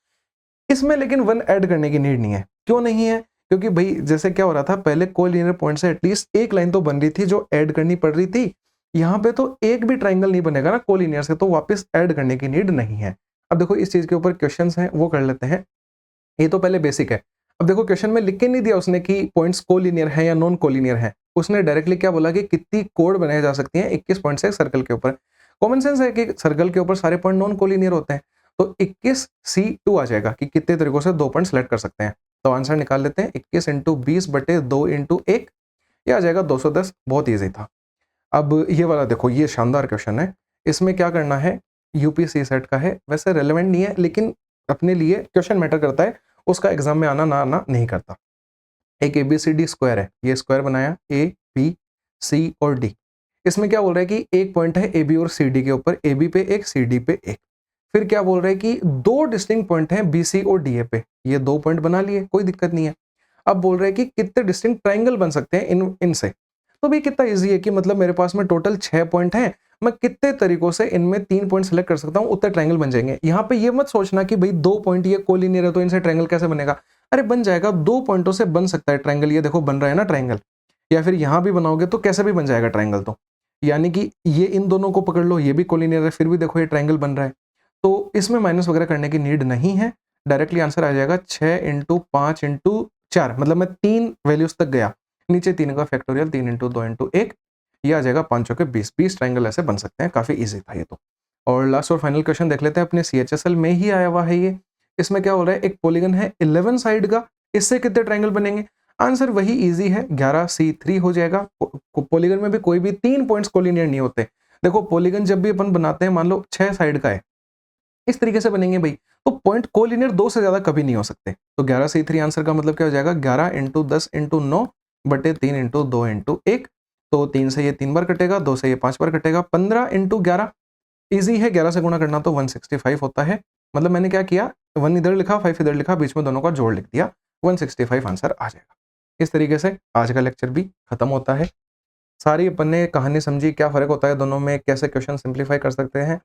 इसमें लेकिन 1 ऐड करने की नीड नहीं है। क्यों नहीं है, क्योंकि भाई जैसे क्या हो रहा था, पहले कोलिनियर पॉइंट से एटलीस्ट एक लाइन तो बन रही थी जो ऐड करनी पड़ रही थी। यहाँ पे तो एक भी ट्राइंगल नहीं बनेगा ना कोलिनियर से, तो वापस ऐड करने की नीड नहीं है। अब देखो इस चीज के ऊपर क्वेश्चंस हैं, वो कर लेते हैं। ये तो पहले बेसिक है। अब देखो क्वेश्चन में लिख के नहीं दिया उसने कि पॉइंट्स कोलिनियर है या नॉन कोलिनियर है, उसने डायरेक्टली क्या बोला कि कितनी कोड बनाई जा सकती हैं 21 पॉइंट से सर्कल के ऊपर। कॉमन सेंस है कि सर्कल के ऊपर सारे पॉइंट नॉन कोलिनियर होते हैं, तो 21C2 आ जाएगा कि कितने तरीकों से 2 पॉइंट सेलेक्ट कर सकते हैं। तो आंसर निकाल लेते हैं, 21 इंटू 20 बटे 2 इंटू 1, ये आ जाएगा 210। बहुत ईजी था। अब ये वाला देखो, ये शानदार क्वेश्चन है। इसमें क्या करना है, यूपीएससी सेट का है, वैसे रेलेवेंट नहीं है लेकिन अपने लिए क्वेश्चन मैटर करता है, उसका एग्जाम में आना ना आना नहीं करता। एक ABCD स्क्वायर है, ये स्क्वायर बनाया ABC और D। इसमें क्या बोल रहा है कि एक पॉइंट है AB और CD के ऊपर, AB पे एक, CD पे एक। फिर क्या बोल रहा है कि दो डिस्टिंक्ट पॉइंट हैं BC और DA पे, ये 2 पॉइंट बना लिए, कोई दिक्कत नहीं है। अब बोल रहे हैं कि कितने डिस्टिंक्ट ट्राइंगल बन सकते हैं इनसे। तो भाई कितना इजी है कि मतलब मेरे पास में टोटल 6 पॉइंट हैं, मैं कितने तरीकों से इनमें 3 पॉइंट सेलेक्ट कर सकता हूं, उतने ट्राइंगल बन जाएंगे। यहाँ पे ये मत सोचना कि भाई 2 पॉइंट ये कोलिनियर है तो इनसे ट्राइंगल कैसे बनेगा। अरे बन जाएगा, 2 पॉइंटों से बन सकता है ट्राइंगल। ये देखो बन रहा है ना ट्राइंगल, या फिर यहां भी बनाओगे तो कैसे भी बन जाएगा ट्राइंगल। तो यानी कि ये इन दोनों को पकड़ लो, ये भी कोलिनियर है, फिर भी देखो ये ट्राइंगल बन रहा है। तो इसमें माइनस वगैरह करने की नीड नहीं है, डायरेक्टली आंसर आ जाएगा 6 इंटू 5 इंटू 4, मतलब मैं 3 वैल्यूज तक गया, नीचे 3 का फैक्टोरियल, 3 इंटू 2 इंटू 1, ये आ जाएगा 5 के 20 ट्राइंगल ऐसे बन सकते हैं। काफी इजी था ये तो। और लास्ट और फाइनल क्वेश्चन देख लेते हैं, अपने CHSL में ही आया हुआ है ये। इसमें क्या हो रहा है, एक पॉलीगन है 11 साइड का, इससे कितने ट्राइंगल बनेंगे। आंसर वही इजी है, 11C3 हो जाएगा। पॉलीगन में भी कोई भी 3 पॉइंट्स कोलिनियर नहीं होते। देखो पॉलीगन जब भी अपन बनाते हैं, मान लो 6 साइड का है, इस तरीके से बनेंगे भाई, तो पॉइंट कोलिनियर 2 से ज्यादा कभी नहीं हो सकते। तो 11C3 आंसर का मतलब क्या हो जाएगा, 11 इंटू 10 इंटू 9 बटे 3 इंटू 2 इंटू 1। तो 3 से ये 3 बार कटेगा, 2 से ये 5 बार कटेगा, 15 इंटू 11, ईजी है, 11 से गुणा करना तो 165 होता है। मतलब मैंने क्या किया, 1 इधर लिखा, 5 इधर लिखा, बीच में दोनों का जोड़ लिख दिया, 165 आंसर आ जाएगा। इस तरीके से आज का लेक्चर भी खत्म होता है। सारी अपन ने कहानी समझी, क्या फर्क होता है दोनों में, कैसे क्वेश्चन सिंप्लीफाई कर सकते हैं।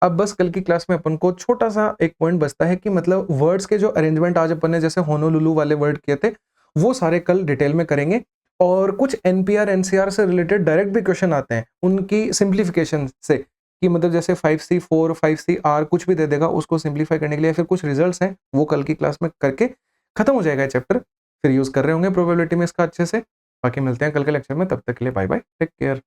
अब बस कल की क्लास में अपन को छोटा सा एक पॉइंट बचता है कि मतलब वर्ड्स के जो अरेंजमेंट आज अपन ने जैसे होनोलुलु वाले वर्ड किए थे, वो सारे कल डिटेल में करेंगे। और कुछ NPR NCR से रिलेटेड डायरेक्ट भी क्वेश्चन आते हैं उनकी सिंप्लीफिकेशन से, कि मतलब जैसे 5C4 5CR कुछ भी दे देगा, उसको सिंप्लीफाई करने के लिए फिर कुछ रिजल्ट्स हैं, वो कल की क्लास में करके खत्म हो जाएगा चैप्टर। फिर यूज कर रहे होंगे प्रोबेबिलिटी में इसका अच्छे से। बाकी मिलते हैं कल के लेक्चर में, तब तक के लिए बाय बाय, टेक केयर।